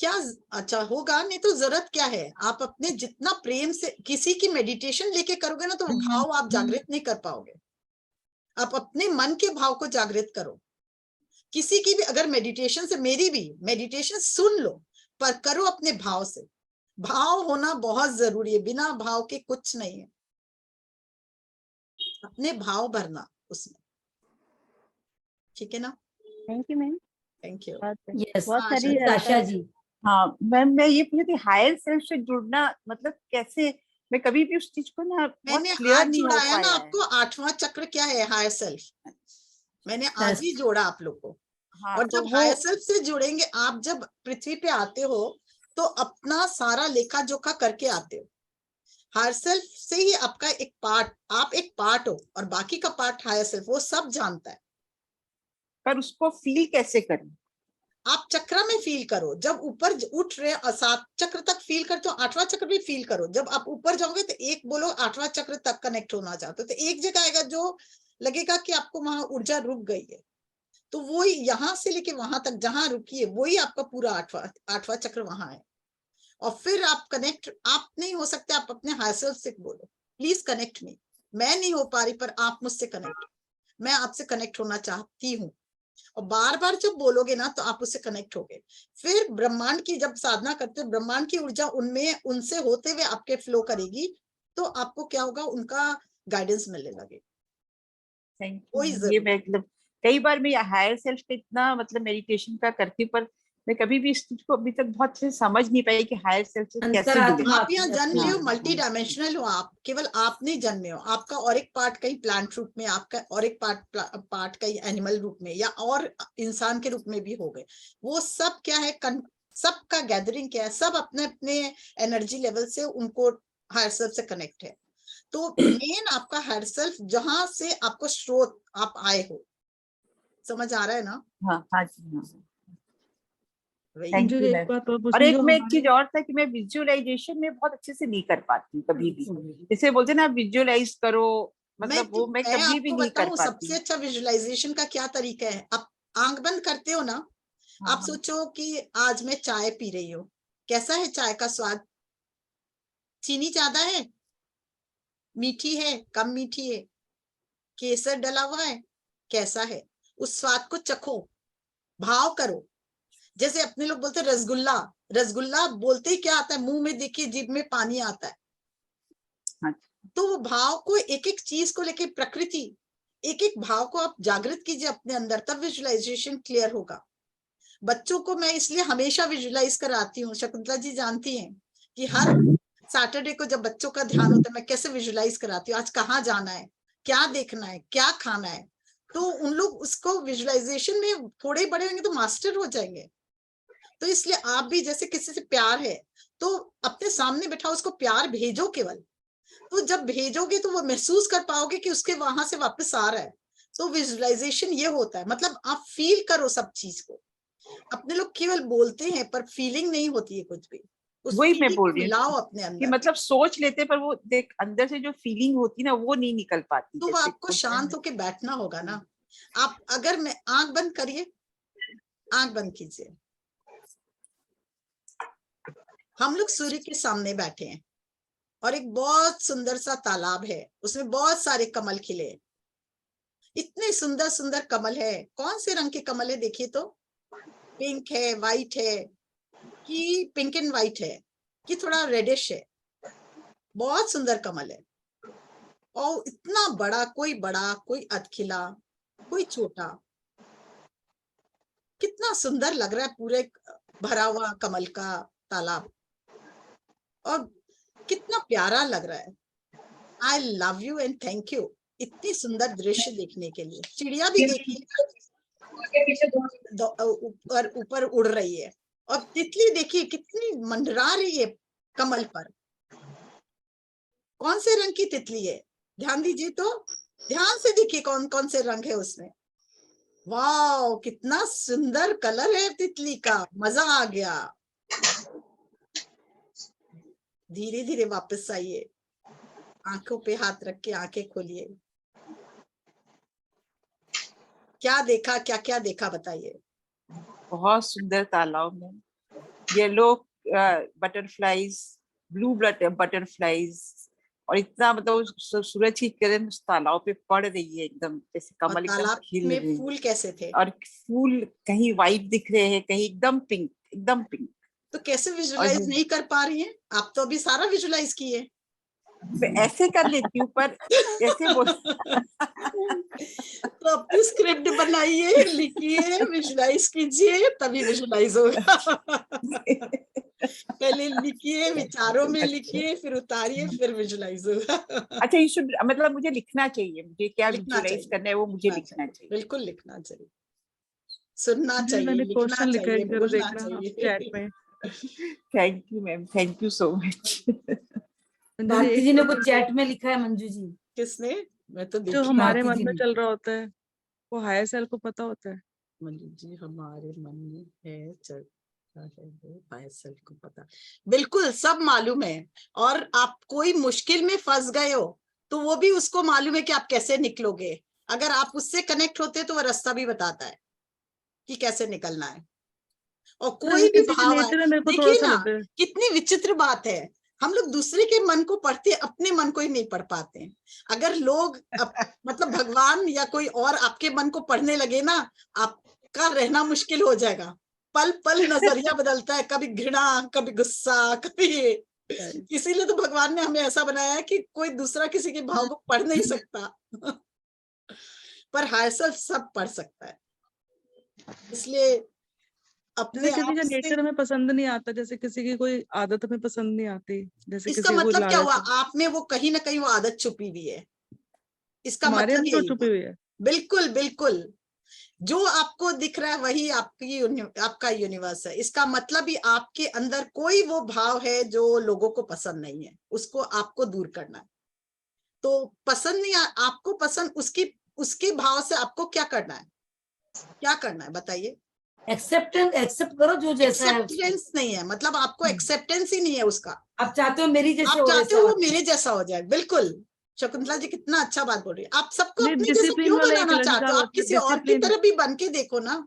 क्या अच्छा होगा, नहीं तो जरूरत क्या है, आप अपने जितना प्रेम से किसी की मेडिटेशन लेके करोगे ना तो भाव आप जागृत नहीं कर पाओगे, आप अपने मन के भाव को जागृत करो। किसी की भी अगर मेडिटेशन से, मेरी भी मेडिटेशन सुन लो, पर करो अपने भाव से। भाव होना बहुत जरूरी है, बिना भाव के कुछ नहीं है। अपने भाव भरना उसमें, ठीक है ना? Thank you ma'am. Thank you. Yes बहुत सारी आशा जी। हाँ मैम, मैं ये पूछी थी हायर सेल्फ से जुड़ना मतलब कैसे? मैं कभी भी उस चीज को ना बहुत मैंने क्लियर आज नहीं हो जुड़ाया ना पाया है। आपको, 8वां चक्र क्या है, हायर सेल्फ। मैंने आज ही जोड़ा आप लोग को। हाँ, और तो जब हायर सेल्फ से जुड़ेंगे, आप जब पृथ्वी पे आते हो तो अपना सारा लेखा जोखा करके आते हो। हायर सेल्फ से ही आपका एक पार्ट, आप एक पार्ट हो, और बाकी का पार्ट हायर सेल्फ वो सब जानता है। पर उसको फील कैसे करें? आप चक्र में फील करो, जब ऊपर उठ रहे 7 चक्र तक फील करते हो, 8वां चक्र भी फील करो। जब आप ऊपर जाओगे तो एक बोलो 8वां चक्र तक कनेक्ट होना चाहते हो, तो एक जगह आएगा जो लगेगा कि आपको वहां ऊर्जा रुक गई है, तो वो यहाँ से लेके वहां तक जहां रुकी है वही आपका पूरा 8वां चक्र वहां है। और फिर आप कनेक्ट, आप नहीं हो सकते, आप अपने हायर सेल्फ से बोलो प्लीज कनेक्ट मी। मैं नहीं हो पा रही पर आप मुझसे कनेक्ट, मैं आपसे कनेक्ट होना चाहती हूँ। और बार बार जब बोलोगे ना तो आप उससे कनेक्ट होगे। फिर ब्रह्मांड की जब साधना करते हो, ब्रह्मांड की ऊर्जा उनमें उनसे होते हुए आपके फ्लो करेगी, तो आपको क्या होगा, उनका गाइडेंस मिलने लगे। थैंक कोई यू। ये मैं मतलब कई बार मैं हायर सेल्फ पे इतना मतलब मेडिटेशन का करती हूँ, पर मैं कभी भी इस चीज को अभी तक बहुत से समझ नहीं पाई कि हायर सेल्फ से कैसे जुड़े। अंतरात्मा आप यहाँ जन्म अपनी ले हो, आत्मा। मल्टी डायमेंशनल हो आप, केवल आप नहीं जन्मे हो। आपका और एक पार्ट कहीं प्लांट रूप में, आपका और एक पार्ट कहीं एनिमल रूप में, या और इंसान के रूप में भी हो गए। वो सब क्या है, सबका गैदरिंग क्या है, सब अपने अपने एनर्जी लेवल से उनको हायर सेल्फ से कनेक्ट है। तो मेन आपका हायर सेल्फ जहां से आपको स्रोत आप आए हो, समझ आ रहा है ना? हाँ हाँ जी, हाँ। वही। थैंक मुझे यू एक मैम। बात और और पूछनी, एक जो मैं एक हमारे चीज और था कि मैं विजुअलाइजेशन में बहुत अच्छे से नहीं कर पाती हूँ कभी भी। जैसे बोलते हैं ना विजुअलाइज करो, मतलब वो मैं कभी भी आपको नहीं कर बताऊं पाती। सबसे अच्छा विजुअलाइजेशन का क्या तरीका है। आप आंख बंद करते हो ना, हाँ, आप सोचो कि आज मैं चाय पी रही हूँ, कैसा है चाय का स्वाद? चीनी ज्यादा है, मीठी है, कम मीठी है, केसर डला हुआ है, कैसा है? उस स्वाद को चखो, भाव करो। जैसे अपने लोग बोलते हैं रसगुल्ला, रसगुल्ला बोलते ही क्या आता है, मुंह में देखिए जीभ में पानी आता है। हाँ। तो वो भाव को, एक एक चीज को लेके, प्रकृति, एक एक भाव को आप जागृत कीजिए अपने अंदर, तब विजुअलाइजेशन क्लियर होगा। बच्चों को मैं इसलिए हमेशा विजुअलाइज कराती हूँ, शकुंतला जी जानती हैं कि हर सैटरडे को जब बच्चों का ध्यान होता है, मैं कैसे विजुअलाइज कराती हूँ, आज कहाँ जाना है, क्या देखना है, क्या खाना है। तो उन लोग उसको विजुअलाइजेशन में थोड़े बड़े होंगे तो मास्टर हो जाएंगे। तो इसलिए आप भी, जैसे किसी से प्यार है तो अपने सामने बैठा उसको प्यार भेजो केवल। तो जब भेजोगे तो वो महसूस कर पाओगे कि उसके वहां से वापस आ रहा है। तो विजुअलाइजेशन ये होता है, मतलब आप फील करो सब चीज को। अपने लोग केवल बोलते हैं पर फीलिंग नहीं होती है कुछ भी। उस वही मैं फीलिंग बोल को रही मिलाओ हूँ अपने कि अंदर, मतलब सोच लेते पर वो देख अंदर से जो फीलिंग होती ना वो नहीं निकल पाती। तो वो जैसे आपको शांत होके बैठना होगा ना। आप अगर, मैं आंख बंद करिए, आंख बंद कीजिए। हम लोग सूर्य के सामने बैठे हैं और एक बहुत सुंदर सा तालाब है, उसमें बहुत सारे कमल खिले हैं। इतने सुंदर सुंदर कमल है। कौन से रंग के कमल है देखिए तो, पिंक है, व्हाइट है, कि पिंक एंड व्हाइट है, कि थोड़ा रेडिश है। बहुत सुंदर कमल है। और इतना बड़ा, कोई अधखिला, कोई छोटा। कितना सुंदर लग रहा है पूरे भरा हुआ कमल का तालाब, और कितना प्यारा लग रहा है। I love you and thank you इतनी सुंदर दृश्य देखने के लिए। चिड़िया भी देखिए, ऊपर ऊपर उड़ रही है। और तितली देखिए कितनी मंडरा रही है कमल पर। कौन से रंग की तितली है, ध्यान दीजिए तो, ध्यान से देखिए कौन कौन से रंग है उसमें। वाह, कितना सुंदर कलर है तितली का, मजा आ गया। धीरे धीरे वापस आइए, आंखों पे हाथ रख के आंखें खोलिए। क्या देखा, क्या क्या देखा बताइए। बहुत सुंदर तालाब में येलो बटरफ्लाईज, ब्लू बटरफ्लाईज, और इतना मतलब सूरज की किरण उस तालाब पे पड़ रही है एकदम, जैसे और कमल एकदम तालाब खिल में रहे हैं। फूल कैसे थे? और फूल कहीं वाइट दिख रहे हैं, कहीं एकदम पिंक, एकदम पिंक। तो कैसे विजुलाइज नहीं कर पा रही हैं? आप तो अभी सारा विजुलाइज किए। ऐसे कर लेती हूँ पर ऐसे बोल तो अपनी स्क्रिप्ट बनाइए, लिखिए, विजुलाइज कीजिए, तभी विजुलाइज होगा। पहले लिखिए, विचारों में लिखिए, फिर उतारिए, फिर विजुलाइज होगा। अच्छा, ये शुड मतलब मुझे लिखना चाहिए, मुझे क्या लिखना विजुलाइज चाहिए, करना है वो मुझे लिखना चाहिए। बिल्कुल लिखना चाहिए, सुनना जी, चाहिए, मैंने लिखना क्वेश्चन लिखा है, चाहिए, एक बार बोलना देखना चाहिए। चैट में। Thank you ma'am, thank you so much. Manju ji, Bharati एक जी ने क्वेश्चन कुछ चैट में लिखा है मंजू जी। किसने? मैं तो जो देखी हमारे भारती मन जी में ने। चल रहा होता है वो हायर सेल्फ को पता होता है। मंजू जी, हमारे मन में है चल रहा है वो हायर सेल्फ को पता, बिल्कुल सब मालूम है। और आप कोई मुश्किल में फंस गए हो तो वो भी उसको मालूम है कि आप कैसे निकलोगे। अगर आप उससे कनेक्ट होते तो वो रास्ता भी बताता है कि कैसे निकलना है। और कोई भी किसी के भाव आए, नेचर में मेरे को थोड़ा देखिए सा ना लग रहा है। कितनी विचित्र बात है, हम लोग दूसरे के मन को पढ़ते, अपने मन को ही नहीं पढ़ पाते हैं। अगर लोग मतलब भगवान या कोई और आपके मन को पढ़ने लगे ना, आपका रहना मुश्किल हो जाएगा। पल पल नजरिया बदलता है, कभी घृणा, कभी गुस्सा, कभी ये। इसीलिए तो भगवान ने हमें ऐसा बनाया है कि कोई दूसरा किसी के भाव को पढ़ नहीं सकता। पर हायर सेल्फ सब पढ़ सकता है। इसलिए अपने जैसे किसी आप का से, नेचर हमें पसंद नहीं आता, जैसे किसी की कोई आदत हमें पसंद नहीं आती, जैसे इसका किसी को कोई मतलब क्या हुआ? लालच है। आप में वो कहीं ना कहीं वो आदत छुपी हुई है, इसका हमारे मतलब अंदर यही छुपी हुआ। हुई है। बिल्कुल बिल्कुल, जो आपको दिख रहा है वही आपका यूनिवर्स है। इसका मतलब ही आपके अंदर कोई वो भाव है जो लोगों को पसंद नहीं है, उसको आपको दूर करना है। तो पसंद नहीं आपको पसंद, उसके भाव से आपको क्या करना है, क्या करना है बताइए? एक्सेप्ट करो जो जैसा है उसको। एक्सेप्टेंस नहीं है, मतलब आपको एक्सेप्टेंस ही नहीं है उसका। आप चाहते हो मेरी जैसे आप हो चाहते वैसा हो वो हो। मेरे जैसा हो जाए। बिल्कुल, शकुंतला जी कितना अच्छा बात बोल रही है। आप सबको नहीं, अपने जैसा डिसिप्लिन क्यों वाला एक बनाना लंच चाहते साहब हो? आप होता है, किसी और की डिसिप्लिन। तरह भी बन के देखो ना,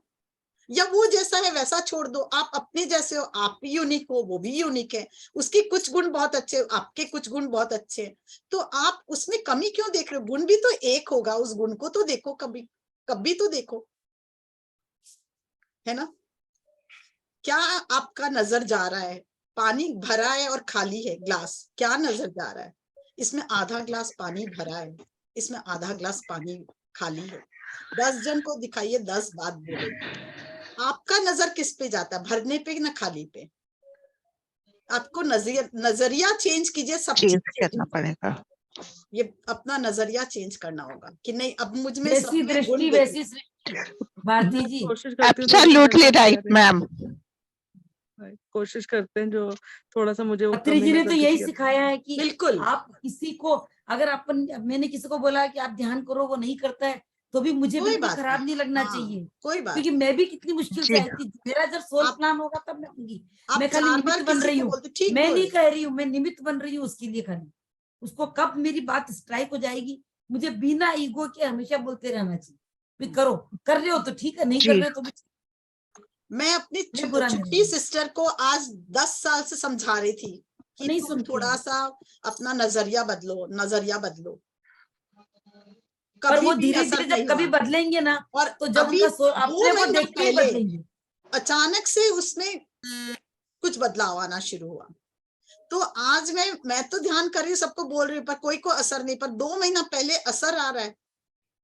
या वो जैसा है वैसा छोड़ दो। आप अपने जैसे हो, आप भी यूनिक हो, वो भी यूनिक है। उसके कुछ गुण बहुत अच्छे, आपके कुछ गुण बहुत अच्छे, तो आप उसमें कमी क्यों देख रहे हो? गुण भी तो एक होगा, उस गुण को तो देखो, कभी कभी तो देखो, है ना? क्या आपका नजर जा रहा है? पानी भरा है और खाली है ग्लास, क्या नजर जा रहा है? इसमें आधा ग्लास पानी भरा है, इसमें आधा ग्लास पानी खाली है। 10 जन को दिखाइए, 10 बात बोलेंगे। आपका नजर किस पे जाता है, भरने पे ना खाली पे? आपको नजरिया चेंज कीजिए, सब चीज करना पड़ेगा। ये अपना नजरिया चेंज करना होगा कि नहीं, अब मुझ में सब जैसी में गुण दृष्टि देखो। वैसी सृष्टि। भारती जी, कोशिश करती हूँ थोड़ा सा एब्सोल्युटली बेहतर राइट करें। मैम। कोशिश करते हैं जो थोड़ा सा मुझे वो अत्री कमी जी ने नजर तो दिखती यही है। सिखाया है कि बिल्कुल, आप किसी को, अगर मैंने किसी को बोला कि आप ध्यान करो, वो नहीं करता है, तो भी मुझे कोई बिल्कुल बात खराब नहीं लगना हाँ, चाहिए, कोई बात क्योंकि मैं भी कितनी मुश्किल से जी आई थी। मेरा जब सोल आप प्लान होगा तब मैं होंगी। आप मैं खाली 4 निमित्त बार बन किसी रही को हूँ, बोलते, ठीक मैं बोल नहीं रहे, कह रही हूँ, मैं निमित्त बन रही हूँ उसके लिए खाली। उसको कब मेरी बात स्ट्राइक हो जाएगी, मुझे बिना ईगो के हमेशा बोलते रहना चाहिए, भी करो, कर रहे हो तो ठीक है, नहीं कर जी रहे हो तो भी मैं अपनी मैं बुरा नहीं छोटी मानूंगी। सिस्टर को आज 10 साल से समझा रही थी कि नहीं तुम सुनती थोड़ा हूँ। सा अपना नजरिया बदलो, नजरिया बदलो। पर कभी वो भी धीरे असर धीरे जब नहीं कभी हुआ। बदलेंगे ना, और तो जब अभी उनका सोल 2 अपने को महीना देख के ही पहले बदलेंगे। अचानक से उसमें कुछ बदलाव आना शुरू हुआ। तो आज मैं तो ध्यान कर रही हूँ, सबको बोल रही हूँ, पर कोई को असर नहीं। पर 2 महीना पहले असर आ रहा है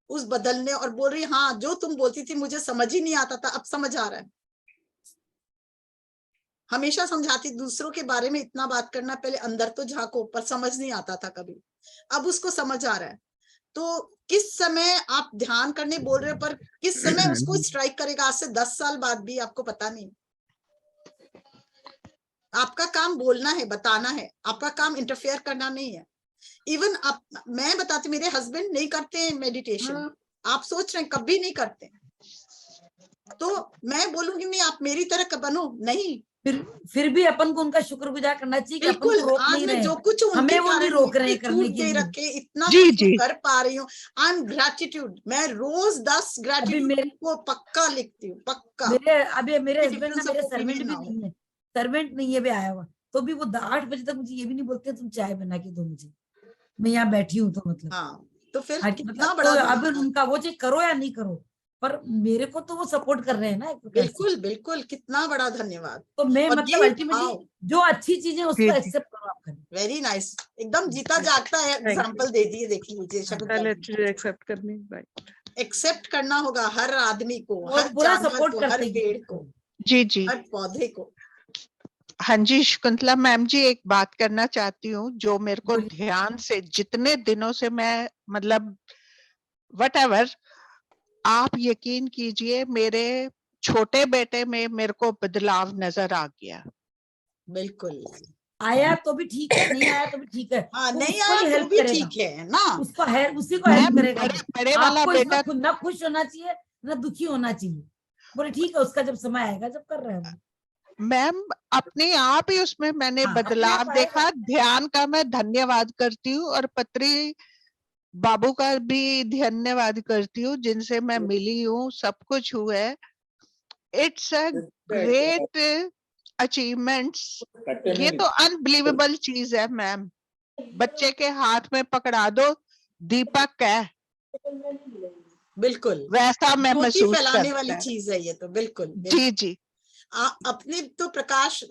उस बदलने, और बोल रही हाँ जो तुम बोलती थी मुझे समझ ही नहीं आता था, अब समझ आ रहा है। हमेशा समझाती दूसरों के बारे में इतना बात करना, पहले अंदर तो झांको, पर समझ नहीं आता था कभी, अब उसको समझ आ रहा है। तो किस समय आप ध्यान करने बोल रहे हो, पर किस समय उसको स्ट्राइक करेगा, आज से 10 साल बाद भी आपको पता नहीं। आपका काम बोलना है, बताना है, आपका काम इंटरफेयर करना नहीं है। इवन मैं बताती, मेरे हस्बैंड नहीं करते मेडिटेशन, आप सोच रहे हैं कभी नहीं करते, तो मैं बोलूंगी नहीं आप मेरी तरह बनो, नहीं। फिर भी अपन को उनका शुक्रगुजार करना चाहिए कि अपन बिल्कुल, को रोक आज नहीं मैं रहे जो हैं, कुछ उनके हमें वो नहीं कारण रोक रहे इतनी हैं करने छूट के दे लिए। रखे, इतना जी, कुछ जी। कर पा रही हूँ, आई एम ग्रेटिट्यूड। मैं रोज 10 अभी ग्रेटिट्यूड को पक्का लिखती हूँ, पक्का। मेरे हस्बैंड ना डिफरेंस मेरे ऑफ सर्वेंट ओपिनियन भी ना हो। नहीं है, सर्वेंट नहीं है भी आया हुआ, तो भी वो 8 बजे तक मुझे ये भी नहीं बोलते तुम चाय बना के दो मुझे, मैं यहाँ बैठी हूँ तो मतलब हाँ, तो फिर मतलब कितना तो बड़ा अब दिमाग है। उनका वो चाहे करो या नहीं करो, पर मेरे को तो वो सपोर्ट कर रहे हैं ना एक प्रकार से। बिल्कुल बिल्कुल, कितना बड़ा धन्यवाद। तो मैं और मतलब ये अल्टीमेटली जो अच्छी चीजें उसको जी, जी। एक्सेप्ट करो आप करें। वेरी नाइस, एकदम जीता जागता है you. एग्जाम्पल दे दिए, देख लीजिए शकुंतला पहले जी। चीजें एक्सेप्ट करनी, राइट। एक्सेप्ट करना होगा हर आदमी को, और हर पूरा जानवर सपोर्ट को, हर करते हैं पेड़ को, जी जी, हर पौधे को। हाँ जी शकुंतला मैम जी, एक बात करना चाहती हूँ जो मेरे को बोलिए। ध्यान से जितने दिनों से मैं मतलब whatever, आप यकीन कीजिए मेरे छोटे बेटे में मेरे को बदलाव नजर आ गया। बिल्कुल, आया तो भी ठीक है, नहीं आया तो भी ठीक है, हाँ वो नहीं उसको आया ही तो हेल्प भी करेगा, ठीक है ना। उसको है उसी को हेल्प मैम करेगा। बड़े वो बड़े वाला आपको बेटा, इसमें खुद ना खुश होना चाहिए ना दुखी होना चाहिए। बोले ठीक है, उसका जब समय आएगा, जब कर रहा है वो। मैम अपने आप ही उसमें मैंने हाँ, अपने आप बदलाव आएगा। देखा। ध्यान का मैं धन्यवाद करती हूँ और पत्री बाबू का भी धन्यवाद करती हूँ जिनसे मैं मिली हूँ, सब कुछ हुआ है। It's a great achievements. ये तो अनबिलीवेबल चीज है मैम। बच्चे के हाथ में पकड़ा दो दीपक है, बिल्कुल, वैसा मैं ज्योति महसूस फैलाने वाली करता है। चीज है ये तो, बिल्कुल, बिल्कुल। जी जी अपने तो प्रकाश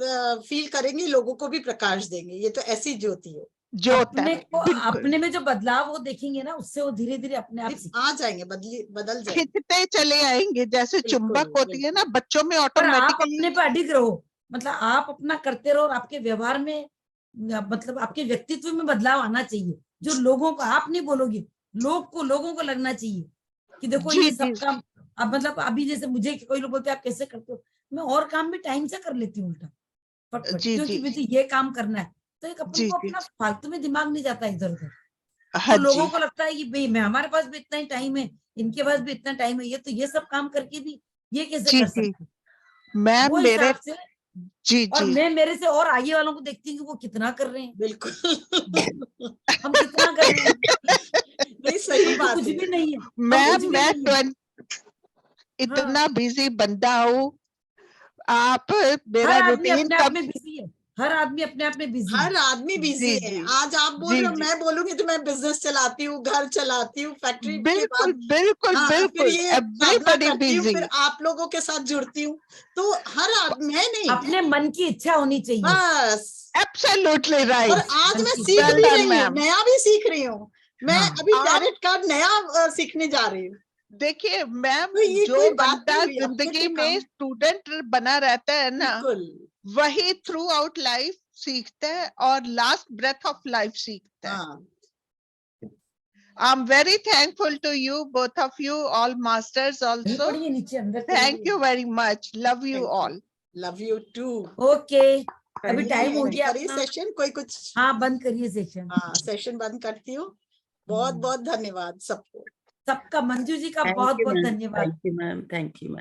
फील करेंगे, लोगों को भी प्रकाश देंगे, ये तो ऐसी ज्योति है। जो होता अपने है को, बिल्कुल अपने में जो बदलाव वो देखेंगे ना, उससे वो धीरे धीरे अपने आप फिर आ जाएंगे, बदल जाएंगे। खिंचते चले आएंगे, जैसे बिल्कुल, चुंबक होती है ना बिल्कुल। बच्चों में पर आप ऑटोमेटिकली। अपने पे अडिग रहो, मतलब आप अपना करते रहो और आपके व्यवहार में मतलब आपके व्यक्तित्व में बदलाव आना चाहिए। जो लोगों को आप नहीं बोलोगे, लोगों को लगना चाहिए कि देखो जी ये जी सब काम। अब मतलब अभी जैसे मुझे कोई लोग बोलते हैं आप कैसे करते हो, मैं और काम भी टाइम से कर लेती हूँ उल्टा फटफट, जी क्योंकि जी मुझे ये काम करना है। तो एक अपन जी को जी अपना फालतू में दिमाग नहीं जाता इधर उधर। हाँ जो लोगों जी को लगता है कि भाई मैं, हमारे पास भी इतना ही टाइम है, इनके पास भी इतना टाइम है, ये तो ये सब काम करके भी ये कैसे जी कर जी सकते, मैम वो मेरे हिसाब से। जी और जी मैं मेरे से और आगे वालों को देखती हूँ कि वो कितना कर रहे हैं, बिल्कुल। हम कितना कर रहे हैं, नहीं सही हम तो बात कुछ है। भी नहीं है, हम कुछ मैम भी मैं नहीं है। हाँ, इतना बिजी बंदा हूँ, आप हर मेरा आदमी रूटीन अपने आप कब। में बिजी है, हर आदमी अपने आप में बिजी हर है। आदमी बिजी जी है। जी आज आप बोल जी रहे हो, जी मैं बोलूंगी तो मैं बिजनेस चलाती हूँ, घर चलाती हूँ, फैक्ट्री के बिल्कुल बाद बिल्कुल हाँ फिर बिल्कुल ये साधना एवरीबॉडी करती हूँ, बिजी। फिर आप लोगों के साथ जुड़ती हूँ। तो हर आदमी, मैं नहीं, अपने मन की इच्छा होनी चाहिए, बस। एब्सोल्युटली और राइट, आज मन मैं की सीख इच्छा वेल होनी भी डन रही हूँ, मैम। नया भी सीख रही हूँ। मैं हाँ, अभी आप टैरेट कार्ड नया सीखने जा रही हूँ। देखिए मैम, तो ये जो कोई बात बंदा नहीं हुई, अपने जिंदगी पे में काम। स्टूडेंट बना रहता है ना, बिल्कुल, वही थ्रू आउट लाइफ सीखता है और लास्ट ब्रेथ ऑफ लाइफ सीखता है। हाँ I'm very thankful to you, both of you, all masters नहीं also. पढ़िए नीचे, अंदर Thank you very much. Love you thank all. You, love you too. Okay, अभी Thank टाइम you, हो एंड गया करिए अपना। सेशन, कोई कुछ। हाँ, बंद करिए सेशन। हाँ सेशन बंद करती हूँ। बहुत बहुत धन्यवाद सबको। सबका, मंजू जी का थैंक बहुत यू बहुत मैम, धन्यवाद। Thank you ma'am, thank you ma'am.